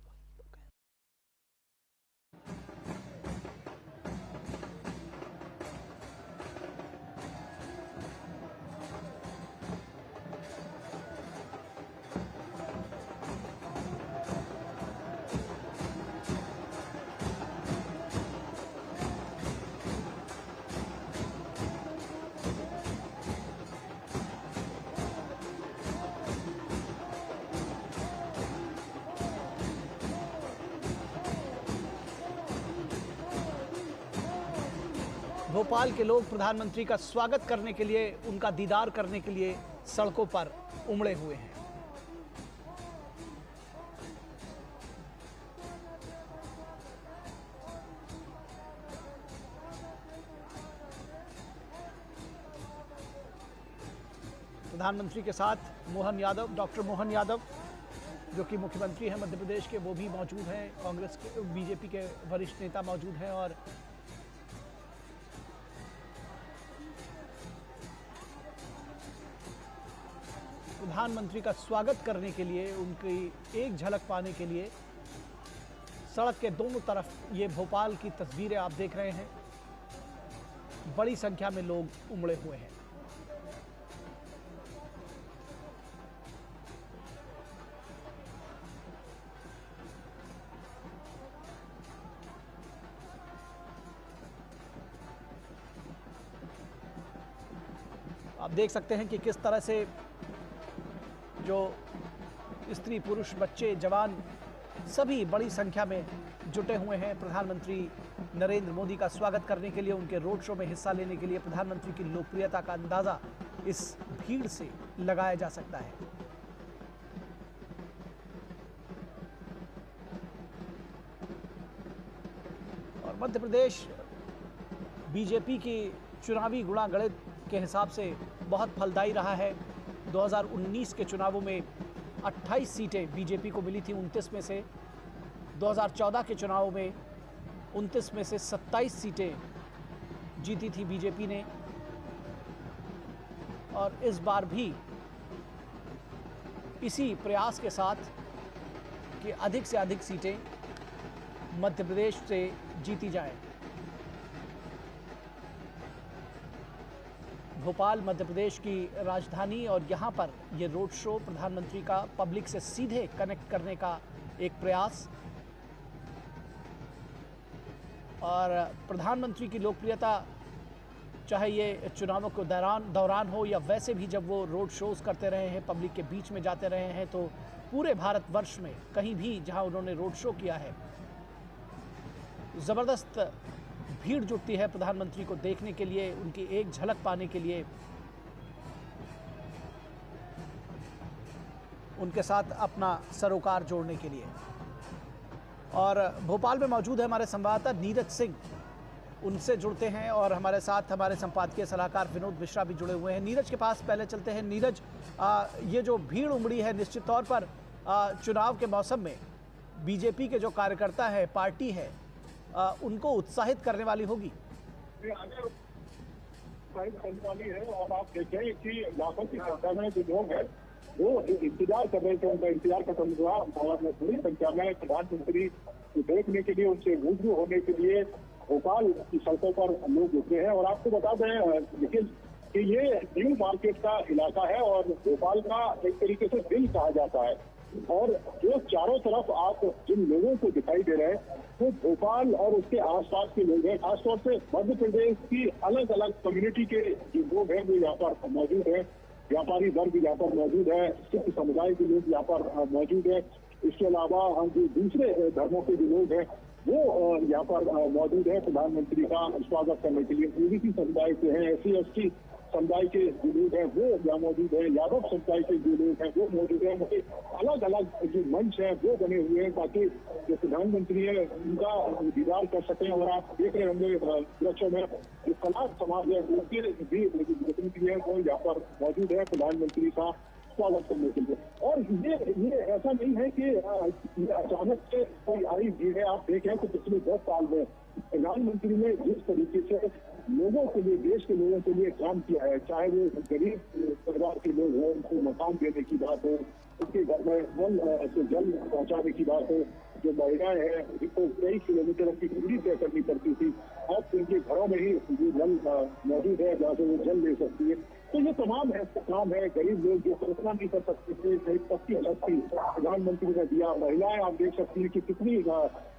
भोपाल के लोग प्रधानमंत्री का स्वागत करने के लिए, उनका दीदार करने के लिए सड़कों पर उमड़े हुए हैं। प्रधानमंत्री के साथ मोहन यादव, डॉक्टर मोहन यादव जो कि मुख्यमंत्री हैं मध्य प्रदेश के, वो भी मौजूद हैं। कांग्रेस के, बीजेपी के वरिष्ठ नेता मौजूद हैं और प्रधानमंत्री का स्वागत करने के लिए, उनकी एक झलक पाने के लिए सड़क के दोनों तरफ ये भोपाल की तस्वीरें आप देख रहे हैं। बड़ी संख्या में लोग उमड़े हुए हैं। आप देख सकते हैं कि किस तरह से जो स्त्री, पुरुष, बच्चे, जवान सभी बड़ी संख्या में जुटे हुए हैं प्रधानमंत्री नरेंद्र मोदी का स्वागत करने के लिए, उनके रोड शो में हिस्सा लेने के लिए। प्रधानमंत्री की लोकप्रियता का अंदाजा इस भीड़ से लगाया जा सकता है। और मध्य प्रदेश बीजेपी की चुनावी गुणागणित के हिसाब से बहुत फलदायी रहा है। 2019 के चुनावों में 28 सीटें बीजेपी को मिली थी 29 में से। 2014 के चुनावों में 29 में से 27 सीटें जीती थी बीजेपी ने। और इस बार भी इसी प्रयास के साथ कि अधिक से अधिक सीटें मध्य प्रदेश से जीती जाएं। भोपाल मध्य प्रदेश की राजधानी और यहाँ पर ये रोड शो प्रधानमंत्री का पब्लिक से सीधे कनेक्ट करने का एक प्रयास। और प्रधानमंत्री की लोकप्रियता चाहे ये चुनावों के दौरान हो या वैसे भी जब वो रोड शोज करते रहे हैं, पब्लिक के बीच में जाते रहे हैं, तो पूरे भारतवर्ष में कहीं भी जहाँ उन्होंने रोड शो किया है ज़बरदस्त भीड़ जुटती है प्रधानमंत्री को देखने के लिए, उनकी एक झलक पाने के लिए, उनके साथ अपना सरोकार जोड़ने के लिए। और भोपाल में मौजूद है हमारे संवाददाता नीरज सिंह, उनसे जुड़ते हैं और हमारे साथ हमारे संपादकीय सलाहकार विनोद मिश्रा भी जुड़े हुए हैं। नीरज के पास पहले चलते हैं। नीरज, ये जो भीड़ उमड़ी है निश्चित तौर पर चुनाव के मौसम में बीजेपी के जो कार्यकर्ता है, पार्टी है, उनको उत्साहित करने वाली होगी। वाली है और आप देखें कि लाखों की संख्या में जो लोग हैं वो इंतजार कर रहे थे, उनका इंतजार खत्म हुआ और बड़ी संख्या में प्रधानमंत्री देखने के लिए, उनसे रूबरू होने के लिए भोपाल की सड़कों पर लोग उतरे हैं। और आपको बता दें लेकिन कि ये न्यू मार्केट का इलाका है और भोपाल का एक तरीके से दिल कहा जाता है। और जो चारों तरफ आप जिन लोगों को दिखाई दे रहे हैं वो भोपाल और उसके आसपास के लोग हैं, खासतौर से मध्य प्रदेश की अलग अलग कम्युनिटी के जो लोग हैं वो यहाँ पर मौजूद है। व्यापारी वर्ग यहाँ पर मौजूद है, सिख समुदाय के लोग यहाँ पर मौजूद है। इसके अलावा जो दूसरे धर्मों के जो लोग हैं वो यहाँ पर मौजूद है प्रधानमंत्री का स्वागत करने के लिए। ओबीसी समुदाय के हैं, SC/ST समुदाय के जो लोग हैं वो यहाँ मौजूद है, यादव समुदाय के जो लोग हैं वो मौजूद है। मुझे अलग अलग जो मंच है वो बने हुए हैं ताकि जो प्रधानमंत्री है उनका दीदार कर सकें। और आप देख रहे होंगे दृश्यों में जो कला समाज है उनके भी प्रतिनिधि है वो यहाँ पर मौजूद है प्रधानमंत्री का स्वागत करने के लिए। और ये ऐसा नहीं है कि अचानक से कोई आई भीड़ है। आप देखें तो पिछले 10 साल में प्रधानमंत्री ने जिस तरीके से लोगों के लिए, देश के लोगों के लिए काम किया है, चाहे वो गरीब परिवार के लोग हों, उनको मकान देने की बात हो, उनके घर में नल से जल पहुंचाने की बात हो, जो महिलाएं हैं जिनको कई किलोमीटर की दूरी तय करनी पड़ती थी, अब उनके घरों में ही ये नल मौजूद है जहाँ से वो जल ले सकती है। तो ये तमाम ऐसे काम है। गरीब लोग जो कल्पना नहीं कर सकते थे, कहीं पक्की छत प्रधानमंत्री ने दिया। महिलाएं आप देख सकती हैं कि कितनी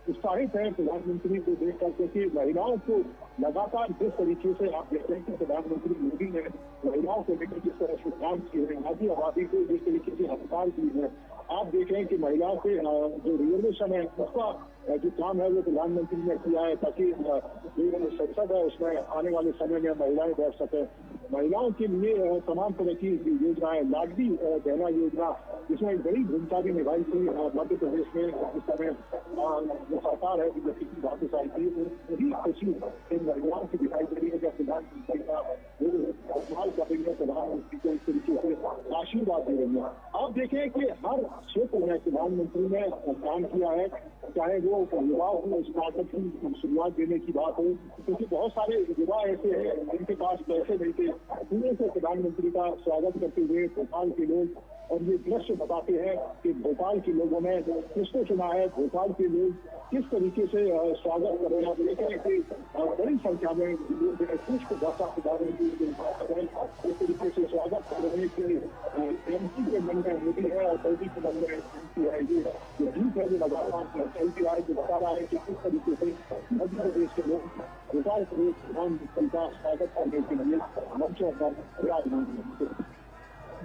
उत्साहित है प्रधानमंत्री को देख कर, क्योंकि महिलाओं को लगातार जिस तरीके से आप देखते हैं कि प्रधानमंत्री मोदी ने महिलाओं को लेकर जिस तरह से काम किए हैं, आधी आबादी को जिस तरीके से हड़ताल की है, आप देखें कि महिलाओं के जो रिजर्वेशन है उसका जो काम है वो प्रधानमंत्री ने किया है ताकि जो संसद है उसमें आने वाले समय में महिलाएं बैठ सकें। महिलाओं के लिए तमाम तरह की योजनाएं, लाडली बहना योजना, जिसमें एक बड़ी भूमिका भी निभाई थी मध्य प्रदेश में इस समय जो सरकार है बीजेपी की वापस आई थी। वही खुशी इन महिलाओं की दिखाई दे रही है जब प्रधानमंत्री का इस्तेमाल कर रही है, प्रधानमंत्री को इस तरीके से आशीर्वाद दे रही है। आप देखें कि हर क्षेत्र में प्रधानमंत्री ने काम किया है, चाहे वो युवाओं को स्टार्टअप की शुरुआत देने की बात हो, क्योंकि बहुत सारे युवा ऐसे हैं जिनके पास पैसे नहीं थे, पुणे से प्रधानमंत्री का स्वागत करते हुए भोपाल के लोग, और ये दृश्य बताते हैं कि भोपाल के लोगों ने किसको चुना है, भोपाल के लोग किस तरीके से स्वागत कर रहे हैं। आप देखें कि बड़ी संख्या में लोग पुष्प वर्षा प्रधानमंत्री इस तरीके से स्वागत कर रहे हैं कि एमपी के मन में मोदी है और मोदी के मन में एमपी है। ये जो जीत है जो लगातार चलती रहा है, जो बता रहा है कि किस तरीके से मध्य प्रदेश के लोग भोपाल प्रदेश प्रधानमंत्री का स्वागत करने के लिए मंचों पर विराजमान हैं।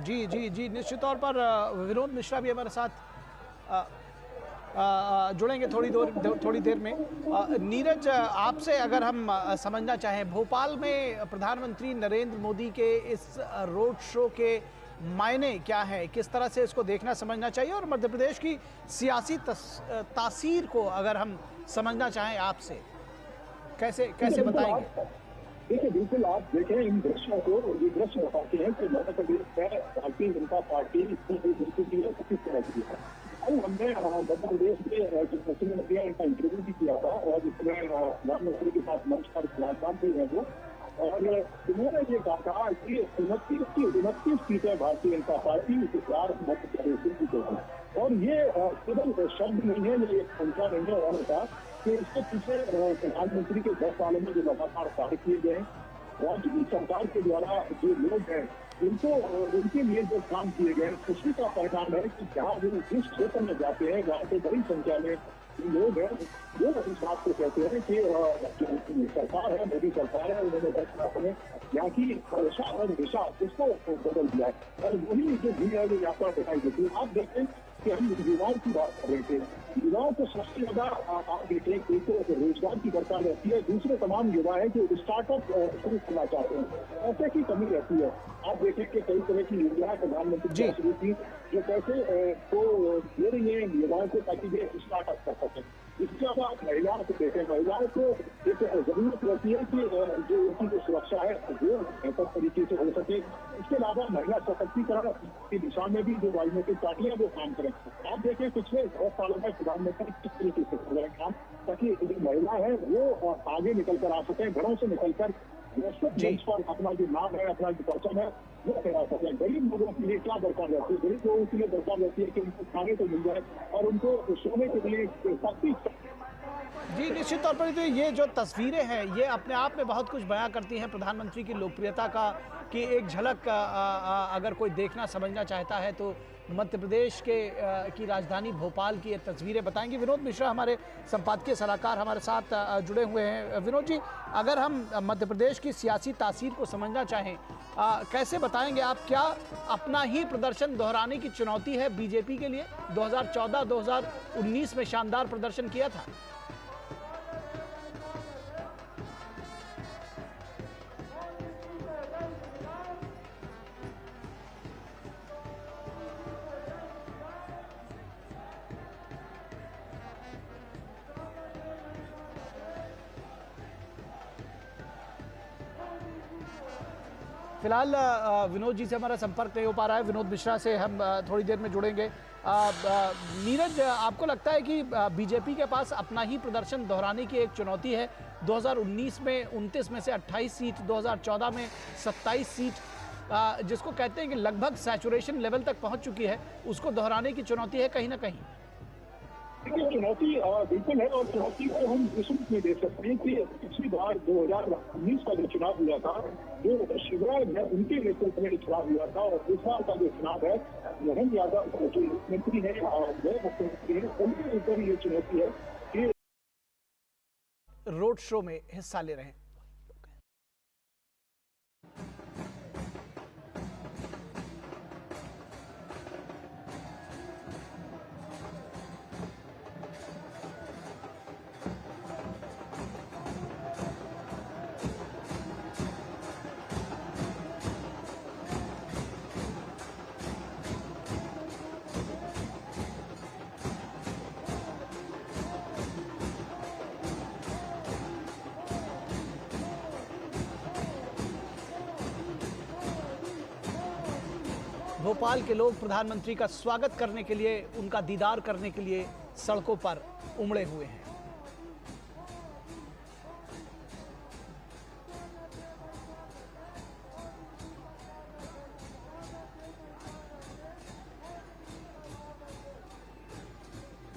जी जी जी, निश्चित तौर पर विनोद मिश्रा भी हमारे साथ जुड़ेंगे थोड़ी देर में। नीरज, आपसे अगर हम समझना चाहें, भोपाल में प्रधानमंत्री नरेंद्र मोदी के इस रोड शो के मायने क्या है, किस तरह से इसको देखना समझना चाहिए, और मध्य प्रदेश की सियासी तासीर को अगर हम समझना चाहें आपसे, कैसे बताएंगे? देखिए, बिल्कुल आप देखें इन दृश्यों को, ये दृश्य बताते हैं कि मध्य प्रदेश में भारतीय जनता पार्टी की है किस तरह की है। कल हमने मध्य प्रदेश के जो मुख्यमंत्री हैं इनका इंटरव्यू भी किया था, और इसमें प्रधानमंत्री के साथ मंच पर विराजमान भी है वो, और उन्होंने ये कहा कि 29 सीटें भारतीय जनता पार्टी इस बार मध्य प्रदेश से जीते हैं। और ये केवल शब्द नहीं है, ये एक संख्या नहीं है। उन्होंने कहा कि इसके पीछे प्रधानमंत्री के 10 सालों में जो लगातार कार्य किए गए, राज्य की सरकार के द्वारा जो लोग हैं उनके लिए जो काम किए गए, खुशी का परिणाम है कि जहाँ जो जिस क्षेत्र में जाते हैं वहाँ पे बड़ी संख्या में लोग हैं वो इस बात को कहते हैं कि जो सरकार है, मोदी सरकार है, उन्होंने 10 साल में यहाँ की दिशा और दिशा उसको बदल दिया है। और वही जो भीड़ है वो यात्रा दिखाई देती है। आप देखें कि हम युवाओं की बात कर रहे थे, युवाओं को सबसे ज्यादा आप देखें, एक तो रोजगार की दरकार रहती है, दूसरे तमाम युवा है जो स्टार्टअप शुरू करना चाहते हैं, पैसे की कमी रहती है। आप देखें कि कई तरह की योजनाएं प्रधानमंत्री ने शुरू की जो पैसे को दे रही है युवाओं को ताकि वे स्टार्टअप कर सकें। इसके अलावा आप महिलाओं को देखें, महिलाओं को एक जरूरत रहती है कि जो उनकी जो सुरक्षा है वो बेहतर तरीके से हो सके। इसके अलावा महिला सशक्तिकरण की दिशा में भी जो राजनीतिक पार्टियां वो काम करें। आप देखें पिछले 10 सालों में प्रधानमंत्री किस तरीके से कर रहे हैं काम, ताकि जो महिला है वो आगे निकल कर आ सके, घरों से निकलकर मंच पर अपना जो नाम है, अपना जो परचम है वो फैला सके। गरीब लोगों के लिए क्या दरकार रहती है? गरीब लोगों के लिए दरकार रहती है कि उनको खाने को मिल जाए और उनको सोने के लिए सख्ती। जी, निश्चित तौर पर तो ये जो तस्वीरें हैं ये अपने आप में बहुत कुछ बयां करती हैं प्रधानमंत्री की लोकप्रियता का, कि एक झलक अगर कोई देखना समझना चाहता है तो मध्य प्रदेश की राजधानी भोपाल की ये तस्वीरें बताएंगे। विनोद मिश्रा हमारे संपादकीय सलाहकार हमारे साथ जुड़े हुए हैं। विनोद जी, अगर हम मध्य प्रदेश की सियासी तासीर को समझना चाहें, कैसे बताएंगे आप? क्या अपना ही प्रदर्शन दोहराने की चुनौती है बीजेपी के लिए? 2014-2019 में शानदार प्रदर्शन किया था। फिलहाल विनोद जी से हमारा संपर्क नहीं हो पा रहा है। विनोद मिश्रा से हम थोड़ी देर में जुड़ेंगे। नीरज, आपको लगता है कि बीजेपी के पास अपना ही प्रदर्शन दोहराने की एक चुनौती है? 2019 में 29 में से 28 सीट, 2014 में 27 सीट, जिसको कहते हैं कि लगभग सैचुरेशन लेवल तक पहुंच चुकी है, उसको दोहराने की चुनौती है कहीं ना कहीं? देखिए, चुनौती बिल्कुल है, और चुनौती को हम इस रूप में देख सकते हैं कि पिछली बार 2019 का जो चुनाव हुआ था, जो शिवराज है उनके नेतृत्व में चुनाव हुआ था, और इस बार का जो चुनाव है मोहन यादव जो मुख्यमंत्री है और वे मुख्यमंत्री है, उनके ऊपर ये चुनौती है कि रोड शो में हिस्सा ले रहे हैं। भोपाल के लोग प्रधानमंत्री का स्वागत करने के लिए, उनका दीदार करने के लिए सड़कों पर उमड़े हुए हैं।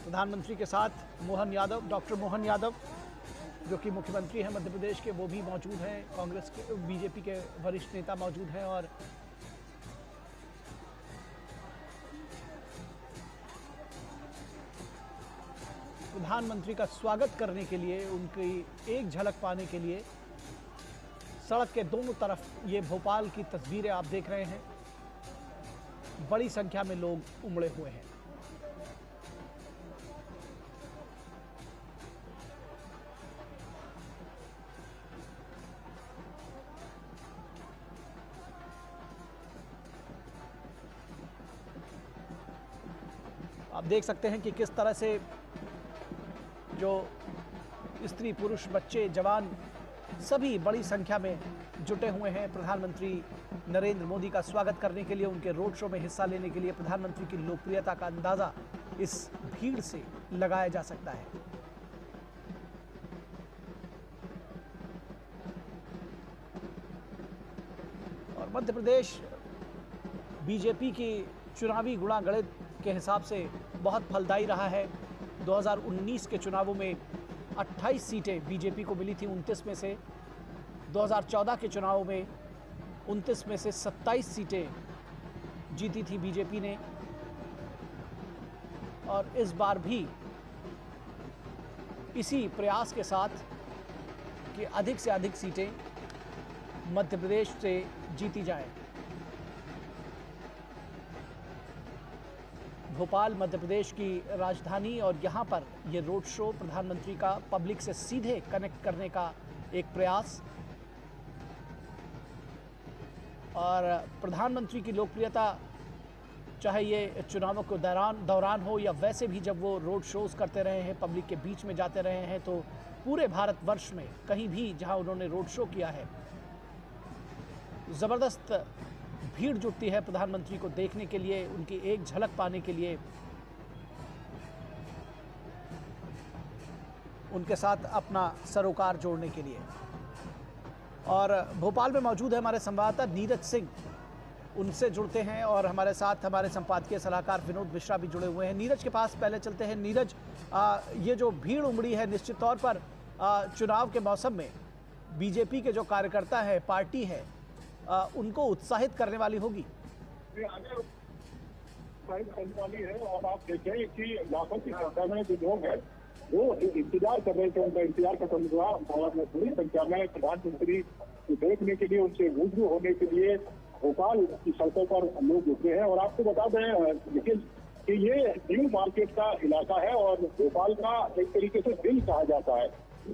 प्रधानमंत्री के साथ मोहन यादव, डॉक्टर मोहन यादव जो कि मुख्यमंत्री हैं मध्य प्रदेश के, वो भी मौजूद हैं। कांग्रेस के, बीजेपी के वरिष्ठ नेता मौजूद हैं, और प्रधानमंत्री का स्वागत करने के लिए, उनकी एक झलक पाने के लिए सड़क के दोनों तरफ ये भोपाल की तस्वीरें आप देख रहे हैं। बड़ी संख्या में लोग उमड़े हुए हैं। आप देख सकते हैं कि किस तरह से जो स्त्री पुरुष बच्चे जवान सभी बड़ी संख्या में जुटे हुए हैं प्रधानमंत्री नरेंद्र मोदी का स्वागत करने के लिए, उनके रोड शो में हिस्सा लेने के लिए। प्रधानमंत्री की लोकप्रियता का अंदाजा इस भीड़ से लगाया जा सकता है। और मध्य प्रदेश बीजेपी की चुनावी गुणागणित के हिसाब से बहुत फलदायी रहा है। 2019 के चुनावों में 28 सीटें बीजेपी को मिली थी 29 में से। 2014 के चुनावों में 29 में से 27 सीटें जीती थी बीजेपी ने, और इस बार भी इसी प्रयास के साथ कि अधिक से अधिक सीटें मध्य प्रदेश से जीती जाएं। भोपाल मध्य प्रदेश की राजधानी, और यहाँ पर ये रोड शो प्रधानमंत्री का पब्लिक से सीधे कनेक्ट करने का एक प्रयास। और प्रधानमंत्री की लोकप्रियता चाहे ये चुनावों के दौरान हो या वैसे भी जब वो रोड शोज करते रहे हैं, पब्लिक के बीच में जाते रहे हैं, तो पूरे भारतवर्ष में कहीं भी जहां उन्होंने रोड शो किया है ज़बरदस्त भीड़ जुटती है प्रधानमंत्री को देखने के लिए, उनकी एक झलक पाने के लिए, उनके साथ अपना सरोकार जोड़ने के लिए। और भोपाल में मौजूद है हमारे संवाददाता नीरज सिंह, उनसे जुड़ते हैं, और हमारे साथ हमारे संपादकीय सलाहकार विनोद मिश्रा भी जुड़े हुए हैं। नीरज के पास पहले चलते हैं। नीरज, ये जो भीड़ उमड़ी है निश्चित तौर पर चुनाव के मौसम में बीजेपी के जो कार्यकर्ता है, पार्टी है, उनको उत्साहित करने वाली होगी। वाली है, और आप देखें कि लाखों की संख्या में जो लोग हैं वो इंतजार कर रहे थे, उनका इंतजार खत्म हुआ और बड़ी संख्या में प्रधानमंत्री को देखने के लिए, उनसे रूबरू होने के लिए भोपाल की सड़कों पर लोग जुटे हैं। और आपको बता दें लेकिन कि ये न्यू मार्केट का इलाका है और भोपाल का एक तरीके से दिल कहा जाता है।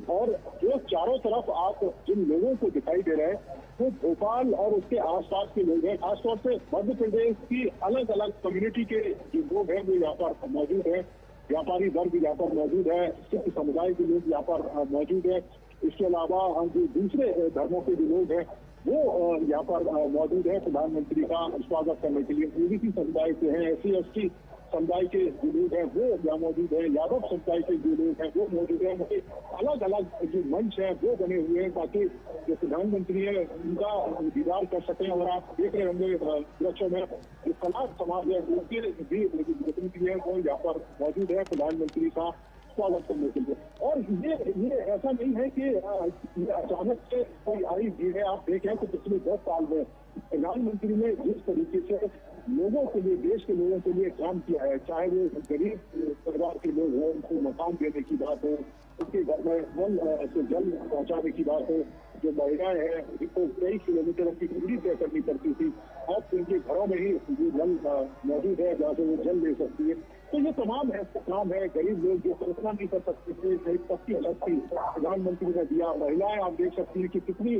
और जो चारों तरफ आप जिन लोगों को दिखाई दे रहे हैं वो भोपाल और उसके आसपास के लोग हैं, खासतौर से मध्य प्रदेश की अलग अलग कम्युनिटी के जो लोग हैं वो यहाँ पर मौजूद हैं। व्यापारी वर्ग यहाँ पर मौजूद है, सिख समुदाय के लोग यहाँ पर मौजूद है। इसके अलावा जो दूसरे धर्मों के जो लोग हैं वो यहाँ पर मौजूद है प्रधानमंत्री का स्वागत करने के लिए। ओबीसी समुदाय से हैं, SC/ST समुदाय के जो लोग हैं वो यहाँ मौजूद है, यादव समुदाय के जो लोग हैं वो मौजूद है। उनके अलग अलग जो मंच है वो बने हुए हैं ताकि जो प्रधानमंत्री है उनका दीदार कर सकें। और आप देख रहे होंगे दृश्यों में जो कला समाज है उनके भी प्रतिनिधि है वो यहाँ पर मौजूद है प्रधानमंत्री का स्वागत करने के लिए। और ये ऐसा नहीं है कि ये अचानक से कोई आई भीड़ है। आप देखें तो पिछले 10 साल में प्रधानमंत्री ने जिस तरीके से लोगों के लिए, देश के लोगों के लिए काम किया है, चाहे वो गरीब परिवार के लोग हों, उनको मकान देने की बात हो, उनके घर में नल से जल पहुंचाने की बात हो, जो महिलाएं हैं जिनको कई किलोमीटर की दूरी तय करनी पड़ती थी, अब उनके घरों में ही जो जल मौजूद है जहाँ से वो जल ले सकती है। तो ये तमाम ऐसे काम है, गरीब लोग जो कल्पना नहीं कर सकते थे, कई पक्की शक्ति प्रधानमंत्री ने दिया। महिलाएं आप देख सकती है कि कितनी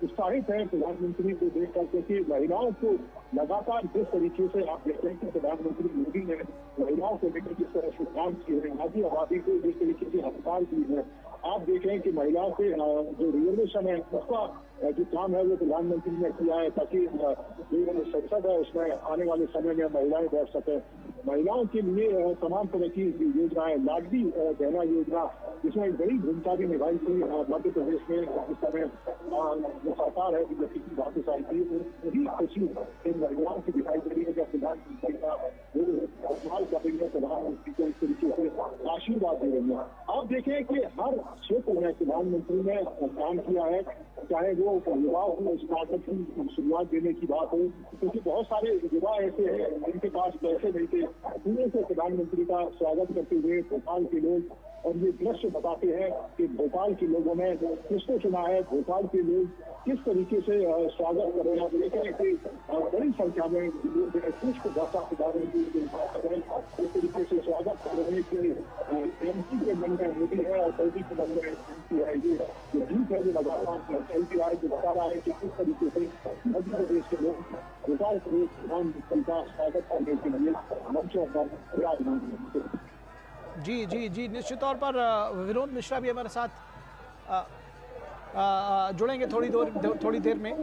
उत्साहित है प्रधानमंत्री को देख कर, क्योंकि महिलाओं को लगातार जिस तरीके से आप देखते हैं कि प्रधानमंत्री मोदी ने महिलाओं को लेकर जिस तरह से काम किए हैं, आधी आबादी को जिस तरीके से अधिकार दिए हैं। आप देखें कि महिलाओं के जो रिजर्वेशन है उसका जो काम है वो प्रधानमंत्री ने किया है ताकि जो संसद है उसमें आने वाले समय में महिलाएं बैठ सकें। महिलाओं के लिए तमाम तरह की योजनाएं, लाडली बहना योजना जिसमें बड़ी भूमिका भी निभाई थी मध्य प्रदेश में इस समय जो सरकार है बीजेपी की वापस आई थी, वही खुशी इन महिलाओं की दिखाई दे रही है जब प्रधानमंत्री का इस्तेमाल कर रही है, प्रधानमंत्री को इस तरीके से आशीर्वाद दे रही है। आप देखें कि हर क्षेत्र में प्रधानमंत्री ने काम किया है, चाहे वो युवाओं को स्टार्टअप की शुरुआत देने की बात हो, क्योंकि बहुत सारे युवा ऐसे हैं जिनके पास पैसे नहीं थे, उन्हीं से प्रधानमंत्री का स्वागत करते हुए भोपाल के लोग और ये दृश्य बताते हैं कि भोपाल के लोगों ने किसको चुना है, भोपाल के लोग किस तरीके से स्वागत कर रहे हैं। देख रहे हैं कि बड़ी संख्या में लोग कुछ को दशा सुधारने की इस तरीके से स्वागत कर रहे हैं कि एमपी के मन में मोदी है और सऊदी के मन में एमपी है। ये जीत है जो लगातार चलती रहा है, जो बता रहा है कि किस तरीके से मध्य प्रदेश के लोग भोपाल प्रदेश प्रधानमंत्री का स्वागत करने के लिए मंचों पर विराजमान हैं। जी जी जी, निश्चित तौर पर विनोद मिश्रा भी हमारे साथ जुड़ेंगे थोड़ी देर में।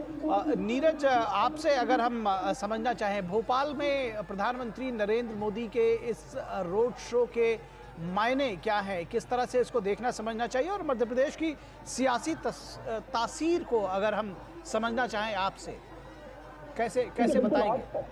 नीरज, आपसे अगर हम समझना चाहें, भोपाल में प्रधानमंत्री नरेंद्र मोदी के इस रोड शो के मायने क्या है, किस तरह से इसको देखना समझना चाहिए, और मध्य प्रदेश की सियासी तासीर को अगर हम समझना चाहें आपसे, कैसे बताएंगे?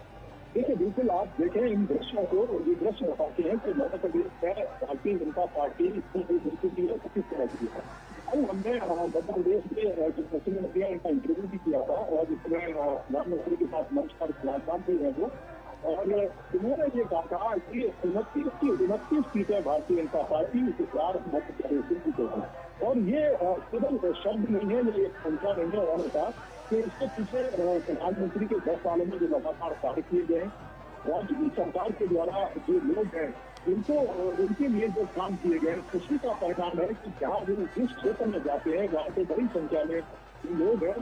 देखिए, बिल्कुल आप देखें इन दृश्यों को, ये दृश्य बताते हैं कि मध्य प्रदेश में भारतीय जनता पार्टी किस तरह की है। और हमने मध्य प्रदेश के जो मुख्यमंत्री हैं उनका इंटरव्यू भी किया था और जिसमें प्रधानमंत्री के साथ मंच पर विराजमान भी है वो, और उन्होंने ये कहा कि 29 सीटें भारतीय जनता पार्टी इस बार मध्य प्रदेश से जीतेगी। और ये केवल शब्द नहीं है, ये एक संख्या नहीं है। उन्होंने कहा कि इसके पीछे प्रधानमंत्री के 10 सालों में जो लगातार कार्य किए गए, राज्य की सरकार के द्वारा जो लोग हैं उनके लिए जो काम किए गए, खुशी का परिणाम है कि जहाँ वो जिस क्षेत्र में जाते हैं वहाँ पे बड़ी संख्या में लोग हैं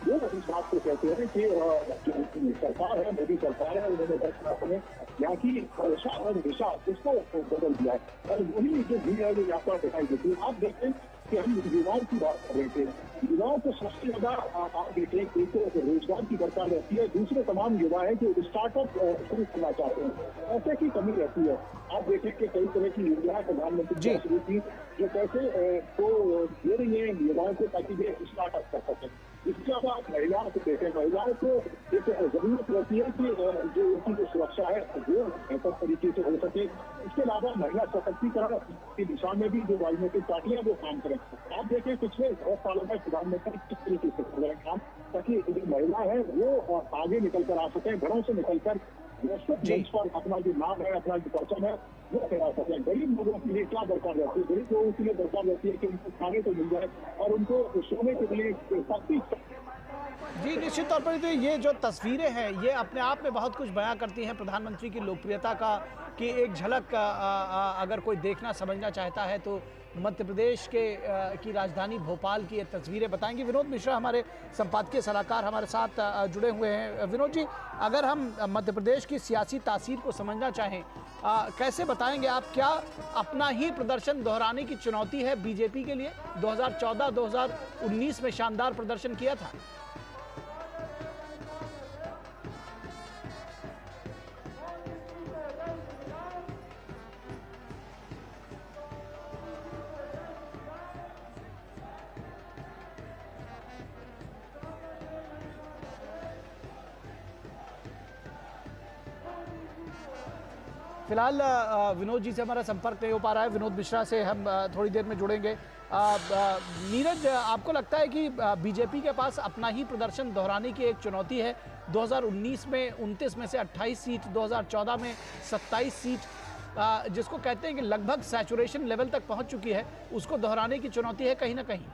जो इस बात को कहते हैं कि जो सरकार है, मोदी सरकार है, उन्होंने 10 साल में यहाँ की दिशा और दिशा उसको बदल दिया है। और वही जो भीड़ है जो यहाँ पर दिखाई देती है। आप देखें कि हम युवाओं की बात कर रहे थे, युवाओं को सबसे ज्यादा आप देखें एक तो रोजगार की दरकार रहती है, दूसरे तमाम युवा है जो स्टार्टअप शुरू करना चाहते हैं, ऐसे की कमी रहती है। आप देखें कि कई तरह की योजनाएं प्रधानमंत्री ने शुरू की जो पैसे को दे रही है युवाओं को ताकि वे स्टार्टअप कर सकें। इसके अलावा आप महिलाओं को देखें, महिलाओं को एक जरूरत रहती है कि जो उनकी जो सुरक्षा है वो बेहतर तरीके से हो सके। इसके अलावा महिला सशक्तिकरण की दिशा में भी जो राजनीतिक पार्टियां वो काम करें। आप देखें पिछले 10 सालों में प्रधानमंत्री किस तरीके से कर रहे हैं काम, ताकि जो महिला है वो आगे निकल कर आ सके, घरों से निकलकर मंच पर अपना जो नाम है, अपना जो परचम है वो फैला सके। गरीब लोगों के लिए क्या दरकार रहती है? गरीब लोगों के लिए दरकार रहती है कि उनको खाने को मिल जाए और उनको सोने के लिए सख्ती। जी, निश्चित तौर पर ये जो तस्वीरें हैं ये अपने आप में बहुत कुछ बयां करती हैं प्रधानमंत्री की लोकप्रियता का, कि एक झलक अगर कोई देखना समझना चाहता है तो मध्य प्रदेश की राजधानी भोपाल की ये तस्वीरें बताएंगे। विनोद मिश्रा हमारे संपादकीय सलाहकार हमारे साथ जुड़े हुए हैं। विनोद जी, अगर हम मध्य प्रदेश की सियासी तासीर को समझना चाहें, कैसे बताएंगे आप? क्या अपना ही प्रदर्शन दोहराने की चुनौती है बीजेपी के लिए? 2014-2019 में शानदार प्रदर्शन किया था। फिलहाल विनोद जी से हमारा संपर्क नहीं हो पा रहा है। विनोद मिश्रा से हम थोड़ी देर में जुड़ेंगे। नीरज, आपको लगता है कि बीजेपी के पास अपना ही प्रदर्शन दोहराने की एक चुनौती है? 2019 में 29 में से 28 सीट, 2014 में 27 सीट, जिसको कहते हैं कि लगभग सैचुरेशन लेवल तक पहुंच चुकी है, उसको दोहराने की चुनौती है कहीं ना कहीं?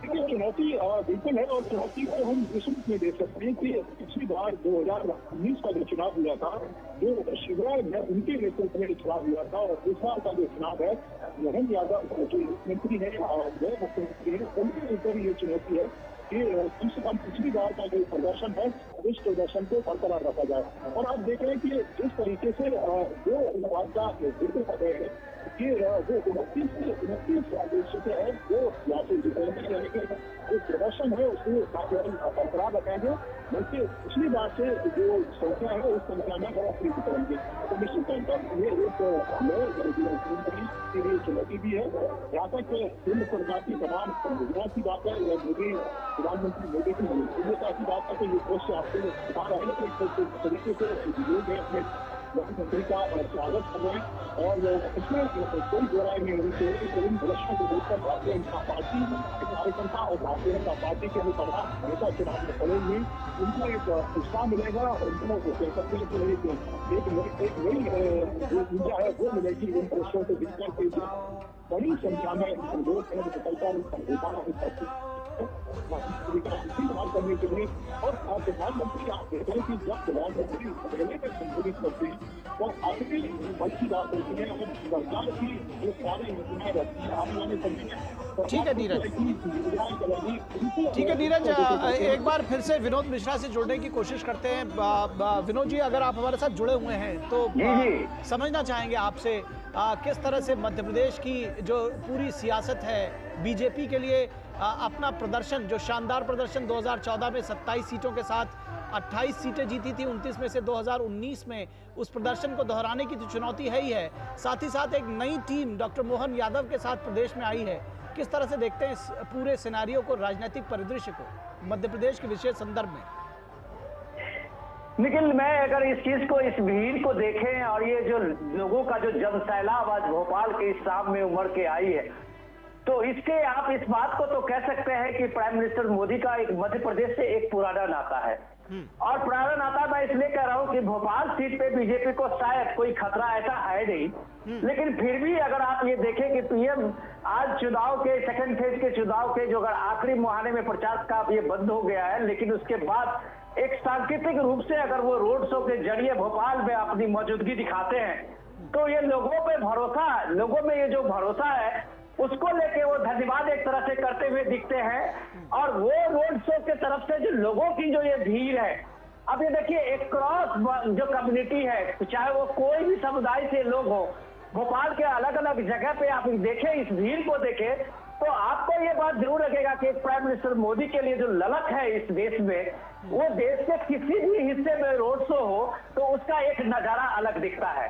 देखिए, चुनौती बिल्कुल है, और चुनौती को हम इस रूप में देख सकते हैं कि पिछली बार 2019 का जो चुनाव हुआ था, जो शिवराज है उनके नेतृत्व में चुनाव हुआ था, और इस बार का जो चुनाव है मोहन यादव जो मुख्यमंत्री है और नए मुख्यमंत्री है उनके ऊपर ये चुनौती है कि कम से कम पिछली बार का जो प्रदर्शन है उस प्रदर्शन को बरकरार रखा जाए। और आप देख रहे हैं कि जिस तरीके से जो बात का जिक्र कर रहे हैं कि वो 29 सीटें हैं वो यहाँ से जीतेंगे, जो प्रदर्शन है उसको बरकरार रखेंगे, बल्कि पिछली बार से जो संख्या है उस संख्या में बढ़ोतरी करेंगे। तो निश्चित तौर पर ये एक नए के लिए चुनौती भी है। यहाँ तक केंद्र सरकार की तमाम योजनाओं की बात है या मोदी प्रधानमंत्री मोदी की योग्यता की बात है, तो ये दृश्य आपको बता रहे हैं कि तरीके से लोग हैं अपने प्रधानमंत्री का स्वागत कर रहे हैं और इसमें कोई बुराई नहीं होनी चाहिए कि इन दृश्यों को देखकर भारतीय जनता पार्टी के कार्यकर्ता और भारतीय जनता पार्टी के अनुकरण नेता चुनाव में खड़ेंगे, उनको एक उत्साह मिलेगा, उनको एक नई ऊर्जा है वो मिलेगी इन दृश्यों को देखकर के बड़ी संख्या में लोग करने के लिए। और प्रधानमंत्री आप देख रहे हैं कि जब प्रधानमंत्री पहले तक संबोधित करते हैं तो अपनी बच्ची बात होती है अगर सरकार की जो सारी योजनाएं रहती है आने वाले समय में। ठीक है नीरज, ठीक है नीरज, एक बार फिर से विनोद मिश्रा से जुड़ने की कोशिश करते हैं। विनोद जी, अगर आप हमारे साथ जुड़े हुए हैं तो समझना चाहेंगे आपसे किस तरह से मध्य प्रदेश की जो पूरी सियासत है, बीजेपी के लिए अपना प्रदर्शन, जो शानदार प्रदर्शन 2014 में 27 सीटों के साथ 28 सीटें जीती थी 29 में से 2019 में, उस प्रदर्शन को दोहराने की तो चुनौती है ही है, साथ ही साथ एक नई टीम डॉक्टर मोहन यादव के साथ प्रदेश में आई है। किस तरह से देखते हैं इस पूरे सिनेरियो को, राजनीतिक परिदृश्य को मध्य प्रदेश के विशेष संदर्भ में? निखिल, मैं अगर इस चीज को, इस भीड़ को देखें और ये जो लोगों का जो जनसैलाब आज भोपाल के इस शाम में उमड़ के आई है, तो इसके आप इस बात को तो कह सकते हैं कि प्राइम मिनिस्टर मोदी का एक मध्य प्रदेश से एक पुराना नाता है। और पुराना नाता मैं इसलिए कह रहा हूं कि भोपाल सीट पे बीजेपी को शायद कोई खतरा ऐसा है नहीं, लेकिन फिर भी अगर आप ये देखें कि पीएम आज चुनाव के सेकंड फेज के चुनाव के जो अगर आखिरी मुहाने में प्रचार का ये बंद हो गया है, लेकिन उसके बाद एक सांकेतिक रूप से अगर वो रोड शो के जरिए भोपाल में अपनी मौजूदगी दिखाते हैं, तो ये लोगों पे भरोसा, लोगों में ये जो भरोसा है उसको लेके वो धन्यवाद एक तरह से करते हुए दिखते हैं। और वो रोड शो के तरफ से जो लोगों की जो ये भीड़ है, अब ये देखिए एक क्रॉस जो कम्युनिटी है, चाहे वो कोई भी समुदाय से लोग हो, भोपाल के अलग अलग जगह पे आप देखें, इस भीड़ को देखें तो आपको ये बात जरूर लगेगा कि प्राइम मिनिस्टर मोदी के लिए जो ललक है इस देश में, वो देश के किसी भी हिस्से में रोड शो हो तो उसका एक नजारा अलग दिखता है।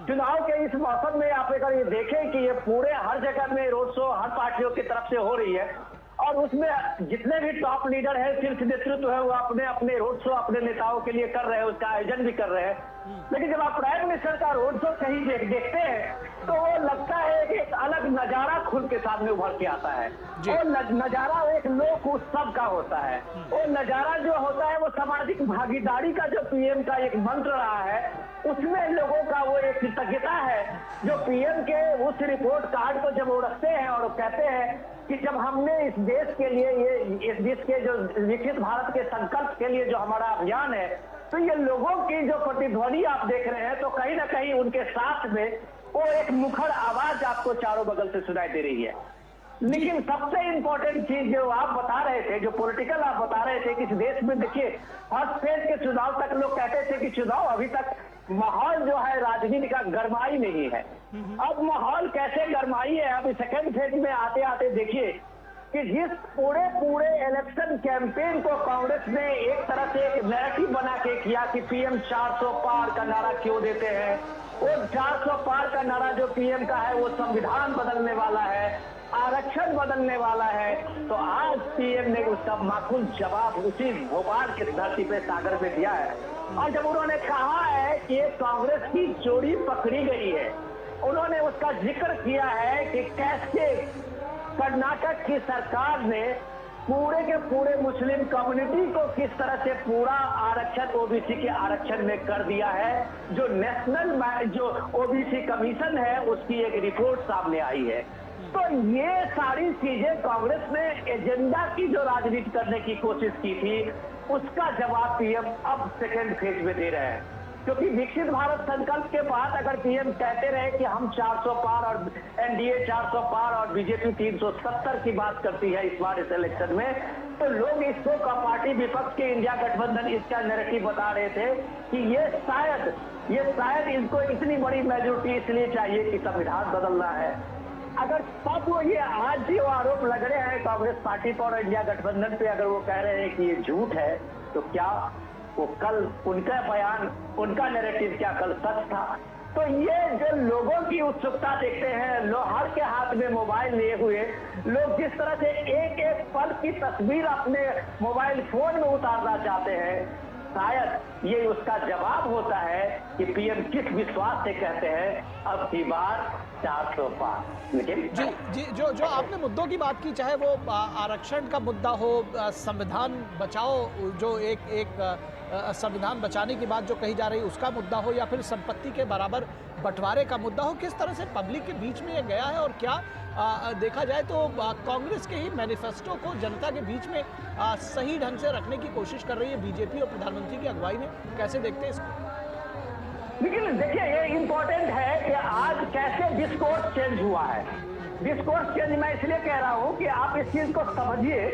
चुनाव के इस मौसम में आप अगर ये देखें कि ये पूरे हर जगह में रोड शो हर पार्टियों की तरफ से हो रही है और उसमें जितने भी टॉप लीडर है, शीर्ष नेतृत्व है, वो अपने अपने रोड शो अपने नेताओं के लिए कर रहे हैं, उसका आयोजन भी कर रहे हैं। लेकिन जब आप प्राइम मिनिस्टर का रोड शो कहीं देखते हैं तो वो लगता है कि एक अलग नजारा खुल के सामने उभर के आता है। वो नजारा एक लोक उत्सव का होता है। वो नजारा जो होता है वो सामाजिक भागीदारी का जो पीएम का एक मंत्र रहा है, उसमें लोगों का वो एक कृतज्ञता है जो पीएम के उस रिपोर्ट कार्ड को जब वो रखते हैं और कहते हैं कि जब हमने इस देश के लिए, ये इस देश के जो विकसित भारत के संकल्प के लिए जो हमारा अभियान है, तो ये लोगों की जो प्रतिध्वनि आप देख रहे हैं, तो कहीं ना कहीं उनके साथ में वो एक मुखर आवाज आपको चारों बगल से सुनाई दे रही है। लेकिन सबसे इंपॉर्टेंट चीज जो आप बता रहे थे, जो पॉलिटिकल आप बता रहे थे कि इस देश में देखिए फर्स्ट फेज के चुनाव तक लोग कहते थे कि चुनाव अभी तक माहौल जो है राजनीति का गरमाई नहीं है। अब माहौल कैसे गरमाई है, अभी सेकंड फेज में आते आते देखिए कि जिस पूरे इलेक्शन कैंपेन को कांग्रेस ने एक तरह से एक नैरेटिव बना के किया कि पीएम 400 पार का नारा क्यों देते हैं, वो 400 पार का नारा जो पीएम का है वो संविधान बदलने वाला है, आरक्षण बदलने वाला है, तो आज पीएम ने उसका माकूल जवाब उसी भोपाल की धरती पे सागर में दिया है। और जब उन्होंने कहा है कि कांग्रेस की चोरी पकड़ी गई है, उन्होंने उसका जिक्र किया है कि कैसे कर्नाटक की सरकार ने पूरे के पूरे मुस्लिम कम्युनिटी को किस तरह से पूरा आरक्षण ओबीसी के आरक्षण में कर दिया है, जो नेशनल जो ओबीसी कमीशन है उसकी एक रिपोर्ट सामने आई है। तो ये सारी चीजें कांग्रेस ने एजेंडा की जो राजनीति करने की कोशिश की थी, उसका जवाब पीएम अब सेकेंड फेज में दे रहे हैं। क्योंकि विकसित भारत संकल्प के बाद अगर पीएम कहते रहे कि हम 400 पार और एनडीए 400 पार और बीजेपी 370 की बात करती है इस बार इस इलेक्शन में, तो लोग इसको का पार्टी विपक्ष के इंडिया गठबंधन इसका नैरेटिव बता रहे थे कि ये शायद इनको इतनी बड़ी मेजोरिटी इसलिए चाहिए कि संविधान बदलना है। अगर तब वो ये आज जो आरोप लग रहे हैं कांग्रेस पार्टी पर और इंडिया गठबंधन पे, अगर वो कह रहे हैं कि ये झूठ है, तो क्या वो कल उनका बयान, उनका नैरेटिव क्या कल सच था? तो ये जो लोगों की उत्सुकता देखते हैं, लोग हर के हाथ में मोबाइल लिए हुए, लोग जिस तरह से एक एक पल की तस्वीर अपने मोबाइल फोन में उतारना चाहते हैं, शायद ये उसका जवाब होता है कि पीएम किस विश्वास से कहते हैं अब की बार 400 पार। लेकिन जी जो आपने मुद्दों की बात की, चाहे वो आरक्षण का मुद्दा हो, संविधान बचाओ, जो एक संविधान बचाने की बात जो कही जा रही है उसका मुद्दा हो, या फिर संपत्ति के बराबर बंटवारे का मुद्दा हो, किस तरह से पब्लिक के बीच में ये गया है और क्या देखा जाए तो कांग्रेस के ही मैनिफेस्टो को जनता के बीच में सही ढंग से रखने की कोशिश कर रही है बीजेपी और प्रधानमंत्री की अगुवाई में, कैसे देखते हैं इसको? लेकिन देखिए ये इम्पोर्टेंट है कि आज कैसे डिस्कोर्स चेंज हुआ है। डिस्कोर्स चेंज मैं इसलिए कह रहा हूं कि आप इस चीज को समझिए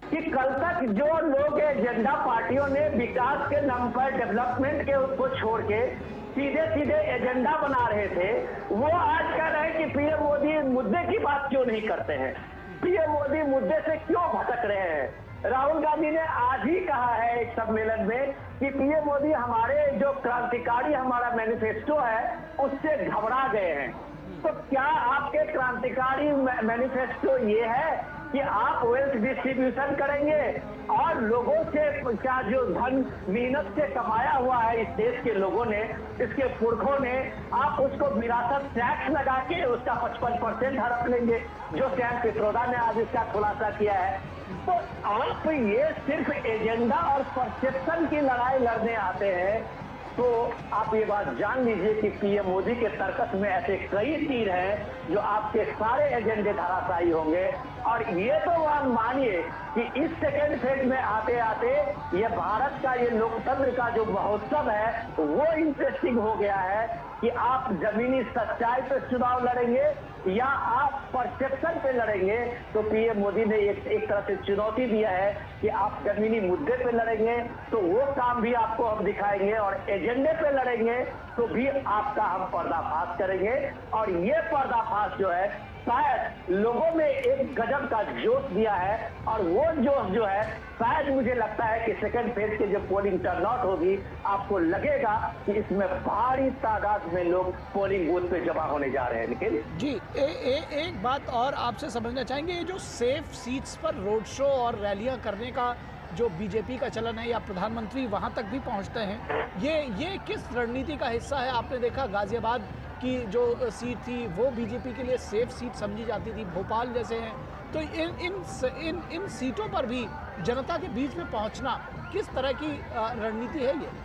कि कल तक जो लोग एजेंडा पार्टियों ने विकास के नाम पर, डेवलपमेंट के उसको छोड़ के सीधे एजेंडा बना रहे थे, वो आज कह रहे हैं कि पीएम मोदी मुद्दे की बात क्यों नहीं करते हैं, पीएम मोदी मुद्दे से क्यों भटक रहे हैं। राहुल गांधी ने आज ही कहा है एक सम्मेलन में कि पीएम मोदी हमारे जो क्रांतिकारी हमारा मैनिफेस्टो है उससे घबरा गए हैं। तो क्या आपके क्रांतिकारी मैनिफेस्टो ये है कि आप वेल्थ डिस्ट्रीब्यूशन करेंगे और लोगों से क्या जो धन मेहनत से कमाया हुआ है इस देश के लोगों ने, इसके पुरखों ने, आप उसको विरासत टैक्स लगा के उसका 55% हड़प लेंगे, जो सैम पित्रोदा ने आज इसका खुलासा किया है। तो आप ये सिर्फ एजेंडा और परसेप्शन की लड़ाई लड़ने आते हैं, तो आप ये बात जान लीजिए कि पीएम मोदी के तर्कस में ऐसे कई तीर हैं जो आपके सारे एजेंडे धराशायी होंगे। और ये तो आप मानिए कि इस सेकेंड फेज में आते आते ये भारत का ये लोकतंत्र का जो महोत्सव है वो इंटरेस्टिंग हो गया है कि आप जमीनी सच्चाई पे चुनाव लड़ेंगे या आप परसेप्शन पे लड़ेंगे। तो पीएम मोदी ने एक तरह से चुनौती दिया है कि आप जमीनी मुद्दे पे लड़ेंगे तो वो काम भी आपको हम दिखाएंगे, और एजेंडे पे लड़ेंगे तो भी आपका हम पर्दाफाश करेंगे। और ये पर्दाफाश जो है शायद लोगों में एक गजब का जोश दिया है, और वो जोश जो है शायद मुझे लगता है कि सेकंड फेज के जब पोलिंग टर्न आउट होगी आपको लगेगा कि इसमें भारी तादाद में लोग पोलिंग बूथ पे जमा होने जा रहे हैं। लेकिन जी एक बात और आपसे समझना चाहेंगे, ये जो सेफ सीट्स पर रोड शो और रैलियां करने का जो बीजेपी का चलन है या प्रधानमंत्री वहां तक भी पहुंचते हैं, ये किस रणनीति का हिस्सा है? आपने देखा गाजियाबाद की जो सीट थी वो बीजेपी के लिए सेफ सीट समझी जाती थी, भोपाल जैसे हैं, तो इन सीटों पर भी जनता के बीच में पहुंचना किस तरह की रणनीति है ये?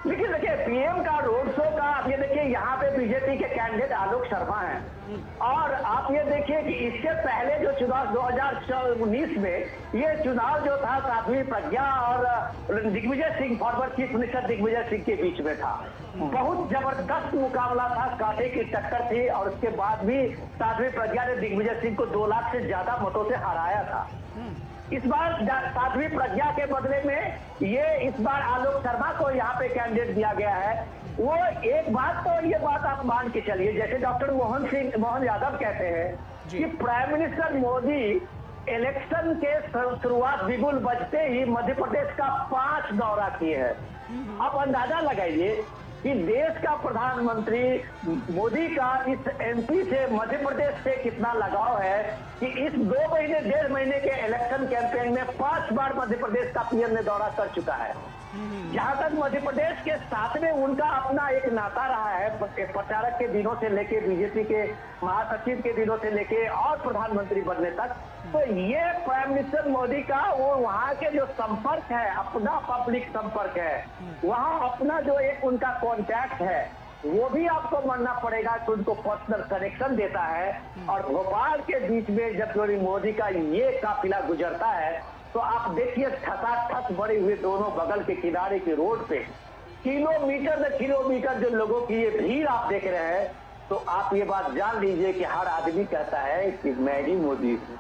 लेकिन देखिए पीएम का रोड शो का आप ये देखिए यहाँ पे बीजेपी के कैंडिडेट आलोक शर्मा हैं, और आप ये देखिए कि इससे पहले जो चुनाव 2019 में ये चुनाव जो था साध्वी प्रज्ञा और Digvijaya Singh, forward chief minister Digvijaya Singh के बीच में था। बहुत जबरदस्त मुकाबला था, कांटे की टक्कर थी, और उसके बाद भी साध्वी प्रज्ञा ने दिग्विजय सिंह को 2 लाख से ज्यादा मतों से हराया था। इस बार साध्वी प्रज्ञा के बदले में ये इस बार आलोक शर्मा को यहाँ पे कैंडिडेट दिया गया है। वो एक बात तो ये बात आप मान के चलिए, जैसे डॉक्टर मोहन यादव कहते हैं कि प्राइम मिनिस्टर मोदी इलेक्शन के शुरुआत बिगुल बजते ही मध्य प्रदेश का 5 दौरा किए हैं। आप अंदाजा लगाइए कि देश का प्रधानमंत्री मोदी का इस एमपी से, मध्य प्रदेश से कितना लगाव है कि इस 2 महीने 1.5 महीने के इलेक्शन कैंपेन में 5 बार मध्य प्रदेश का पीएम ने दौरा कर चुका है। जहां तक मध्य प्रदेश के साथ में उनका अपना एक नाता रहा है, प्रचारक के दिनों से लेके, बीजेपी के महासचिव के दिनों से लेके और प्रधानमंत्री बनने तक, तो ये प्राइम मिनिस्टर मोदी का वो वहाँ के जो संपर्क है, अपना पब्लिक संपर्क है, वहाँ अपना जो एक उनका कॉन्टैक्ट है, वो भी आपको मानना पड़ेगा कि उनको पर्सनल कनेक्शन देता है। और भोपाल के बीच में जब मोदी का ये काफिला गुजरता है तो आप देखिए ठसाठस बड़े हुए दोनों बगल के किनारे के रोड पे किलोमीटर न किलोमीटर जो लोगों की ये भीड़ आप देख रहे हैं, तो आप ये बात जान लीजिए कि हर आदमी कहता है कि मैं ही मोदी हूँ।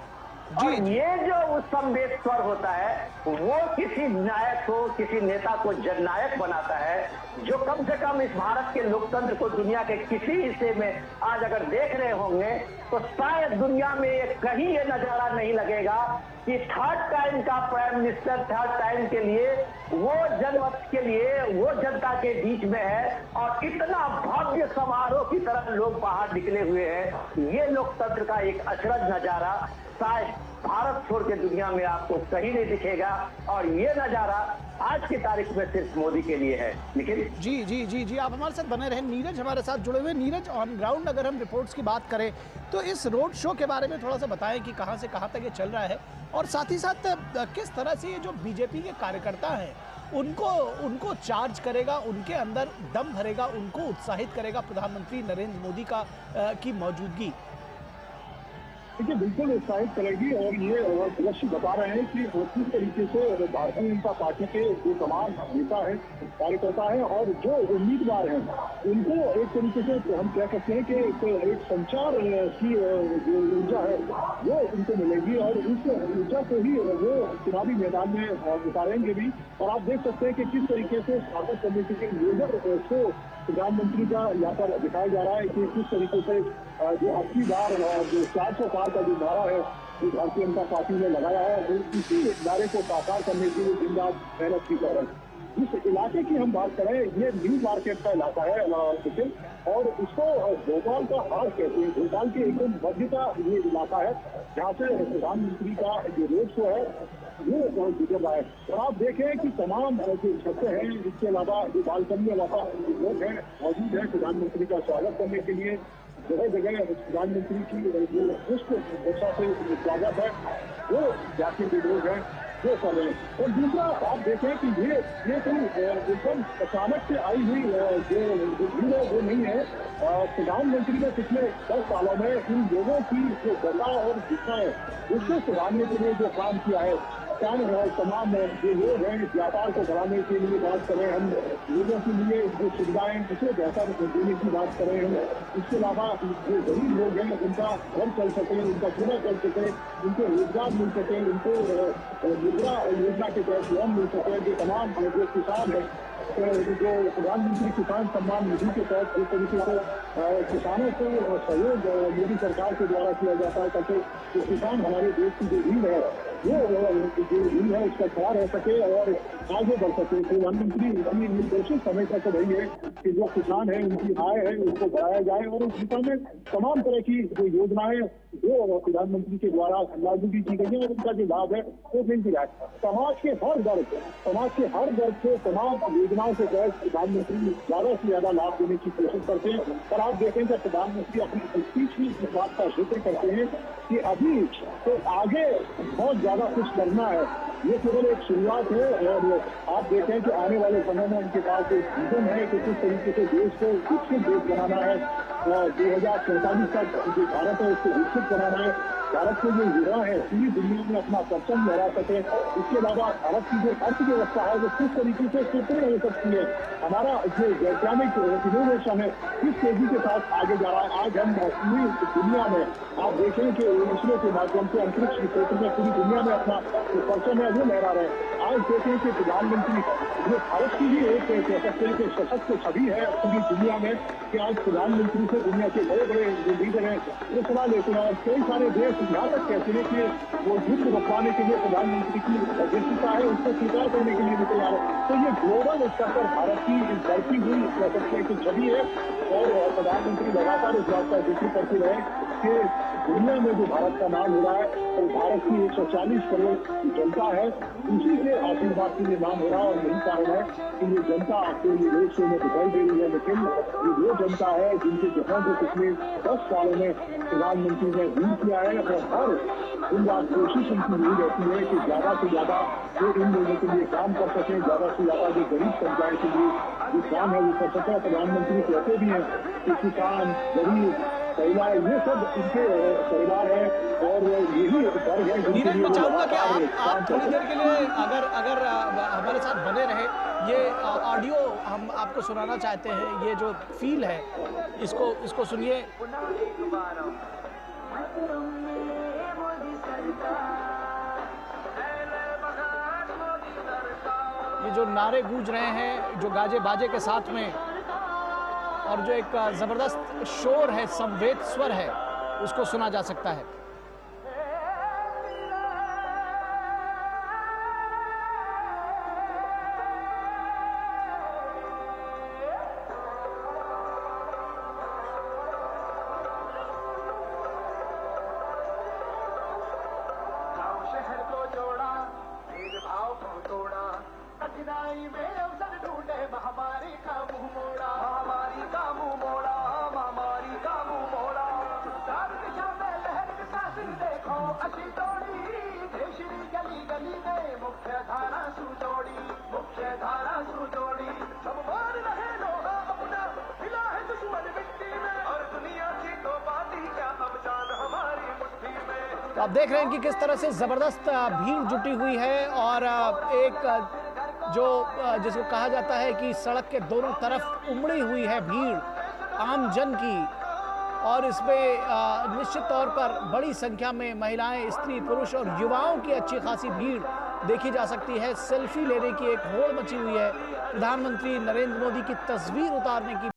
और ये जो संदेश स्वर होता है वो किसी नायक को, किसी नेता को जननायक बनाता है, जो कम से कम इस भारत के लोकतंत्र को दुनिया के किसी हिस्से में आज अगर देख रहे होंगे तो शायद दुनिया में ये कहीं ये नजारा नहीं लगेगा कि 3rd टाइम का प्राइम मिनिस्टर 3rd टाइम के लिए वो जनमत के लिए वो जनता के बीच में है, और इतना भव्य समारोह की तरह लोग बाहर निकले हुए हैं। ये लोकतंत्र का एक अचरज नजारा शायद भारत छोड़ के दुनिया में आपको कहीं नहीं दिखेगा। और ये नजारा आज की तारीख में सिर्फ मोदी के लिए है। निखिल जी जी जी जी, आप हमारे साथ बने रहें। नीरज हमारे साथ जुड़े हुए। नीरज, ऑन ग्राउंड अगर हम रिपोर्ट्स की बात करें तो इस रोड शो के बारे में थोड़ा सा बताएं कि कहां से कहां तक ये चल रहा है, और साथ ही साथ किस तरह से ये जो बीजेपी के कार्यकर्ता हैं उनको चार्ज करेगा, उनके अंदर दम भरेगा, उनको उत्साहित करेगा प्रधानमंत्री नरेंद्र मोदी की मौजूदगी। देखिए, बिल्कुल उत्साहित करेगी। और ये दृश्य बता रहे हैं कि किस तरीके से भारतीय जनता पार्टी के जो तमाम नेता है, कार्यकर्ता है और जो उम्मीदवार हैं, उनको एक तरीके से हम कह सकते हैं कि एक संचार की जो ऊर्जा है वो उनको मिलेगी, और इस ऊर्जा को ही वो चुनावी मैदान में उतारेंगे भी। और आप देख सकते हैं कि किस तरीके से स्वागत करने के लिए लेजर शो प्रधानमंत्री का यहाँ पर दिखाया जा रहा है कि किस तरीके से जो 80 बार जो 400 पार का जो नारा है जो भारतीय जनता पार्टी ने लगाया है, वो इसी नारे को साकार करने के लिए दिन रात मेहनत की जा रही है। जिस इलाके की हम बात करें, ये न्यू मार्केट का इलाका है निखिल, और इसको भोपाल का हार कहते हैं। भोपाल के एकदम मध्य का ये इलाका है जहाँ से प्रधानमंत्री का जो रोड शो है वो गुजर रहा है। और आप देखें कि तमाम जो छतें हैं, इसके अलावा जो बालकनी वाला लोग हैं मौजूद है प्रधानमंत्री का स्वागत करने के लिए। जगह जगह प्रधानमंत्री की जो पुष्प वर्षा से स्वागत है वो जाति के लोग हैं वो कर रहे हैं। और दूसरा आप देखें कि ये कोई एकदम अचानक से आई हुई जो भीड़ है वो नहीं है। प्रधानमंत्री ने पिछले 10 सालों में इन लोगों की जो दशा और दिशा है उसको सुधारने के लिए जो काम किया है, तमाम जो लोग हैं व्यापार को बढ़ाने के लिए बात करें हम, लोगों के लिए जो सुविधाएं उसे बेहतर देने की बात करें हम, इसके अलावा जो गरीब लोग हैं उनका घर चल सके, उनका पूरा चल सके, उनको रोजगार मिल सके, उनको मुद्रा योजना के तहत लोन मिल सके, जो तमाम जो किसान है जो प्रधानमंत्री किसान सम्मान निधि के तहत जिस तरीके से किसानों को सहयोग मोदी सरकार के द्वारा किया जाता है ताकि किसान हमारे देश की जो रीढ़ है वो जो रीढ़ है उसका खड़ा रह सके और आगे बढ़ सके। प्रधानमंत्री अपनी निर्देशित हमेशा से रही है कि जो किसान है उनकी आय है उसको बढ़ाया जाए, और उस दिशा में तमाम तरह की जो योजनाएं जो प्रधानमंत्री के द्वारा लागू भी की गई है और उनका जो लाभ है वो मिल रहा है। समाज के हर वर्ग को तमाम योजनाओं के तहत प्रधानमंत्री ज्यादा से ज्यादा लाभ देने की कोशिश करते हैं। और आप देखें कि प्रधानमंत्री अपनी स्पीच में इस बात का जिक्र करते हैं कि अभी तो आगे बहुत ज्यादा कुछ करना है, ये केवल एक शुरुआत है। और आप देखें कि आने वाले समय में उनके पास एक विजन है कि किस तरीके से देश को विकसित देश बनाना है, 2047 तक जो भारत है उसको विकसित बनाना है, भारत के जो युवा है पूरी दुनिया में अपना परचम लहरा सके। इसके अलावा भारत की जो अर्थव्यवस्था है वो किस तरीके से सुदृढ़ हो सकती है, हमारा जो वैज्ञानिक इनोवेशन है किस तेजी के साथ आगे जा रहा है। आज हम पूरी दुनिया में आप देखें कि इसरो के माध्यम से अंतरिक्ष के क्षेत्र में पूरी दुनिया में अपना जो परचम है वो लहरा रहे हैं। आज देखें कि प्रधानमंत्री जो भारत की भी एक कह सकते हैं कि सशक्त छवि है पूरी दुनिया में, कि आज प्रधानमंत्री से दुनिया के बड़े बड़े जो लीडर हैं वो सलाह लेते हैं। और कई सारे देश यहाँ तक कहते हैं कि वो युद्ध रोकवाने के लिए प्रधानमंत्री की अध्यक्षता है उसको स्वीकार करने के लिए भी तैयार है। तो ये ग्लोबल स्तर पर भारत की बढ़ती हुई कह सकते हैं कि छवि है, और प्रधानमंत्री लगातार इस बात का जिक्र करते रहे कि दुनिया में जो भारत का नाम हो रहा है और भारत की 140 करोड़ जनता है उसी के आशीर्वाद के लिए नाम हो रहा है। और यही कारण है कि ये जनता आपको ये रोड शो में दिखाई दे रही है, लेकिन ये वो जनता है जिनके जहां जो पिछले 10 सालों में प्रधानमंत्री ने दूर किया है। और हर दिन रात कोशिश उनकी यही रहती है कि ज्यादा से ज्यादा वो इन लोगों के लिए काम कर सकें, ज्यादा से ज्यादा जो गरीब समुदाय के लिए जो काम है वो कर सके। प्रधानमंत्री कहते भी हैं कि किसान गरीब महिला ये सब इनके परिवार है और यही वर्ग है। नीरज, मैं चाहूंगा कि आप थोड़ी देर के लिए अगर हमारे साथ बने रहे, ये ऑडियो हम आपको सुनाना चाहते हैं, ये जो फील है इसको सुनिए। ये जो नारे गूंज रहे हैं जो गाजे बाजे के साथ में, और जो एक जबरदस्त शोर है, संवेद स्वर है, उसको सुना जा सकता है। कठिनाई में अवसर ढूंढे महामारी का मुंह मोड़ा महामारी का मुंह मोड़ा महामारी का मुंह मोड़ा चार दिशा में लहर विकासित देखो अशी तोड़ी देश की गली गली में मुख्य धारा सुजोड़ी मुख्य धारा सुजोड़ी सब मार रहे लोहा अपना हिला है दुश्मन मिट्टी में और दुनिया की तो बाती क्या अब जान हमारी मुट्ठी में। तो आप देख रहे हैं कि किस तरह से जबरदस्त भीड़ जुटी हुई है और एक जो जिसको कहा जाता है कि सड़क के दोनों तरफ उमड़ी हुई है भीड़ आम जन की, और इसमें निश्चित तौर पर बड़ी संख्या में महिलाएं, स्त्री, पुरुष और युवाओं की अच्छी खासी भीड़ देखी जा सकती है। सेल्फी लेने की एक होड़ मची हुई है, प्रधानमंत्री नरेंद्र मोदी की तस्वीर उतारने की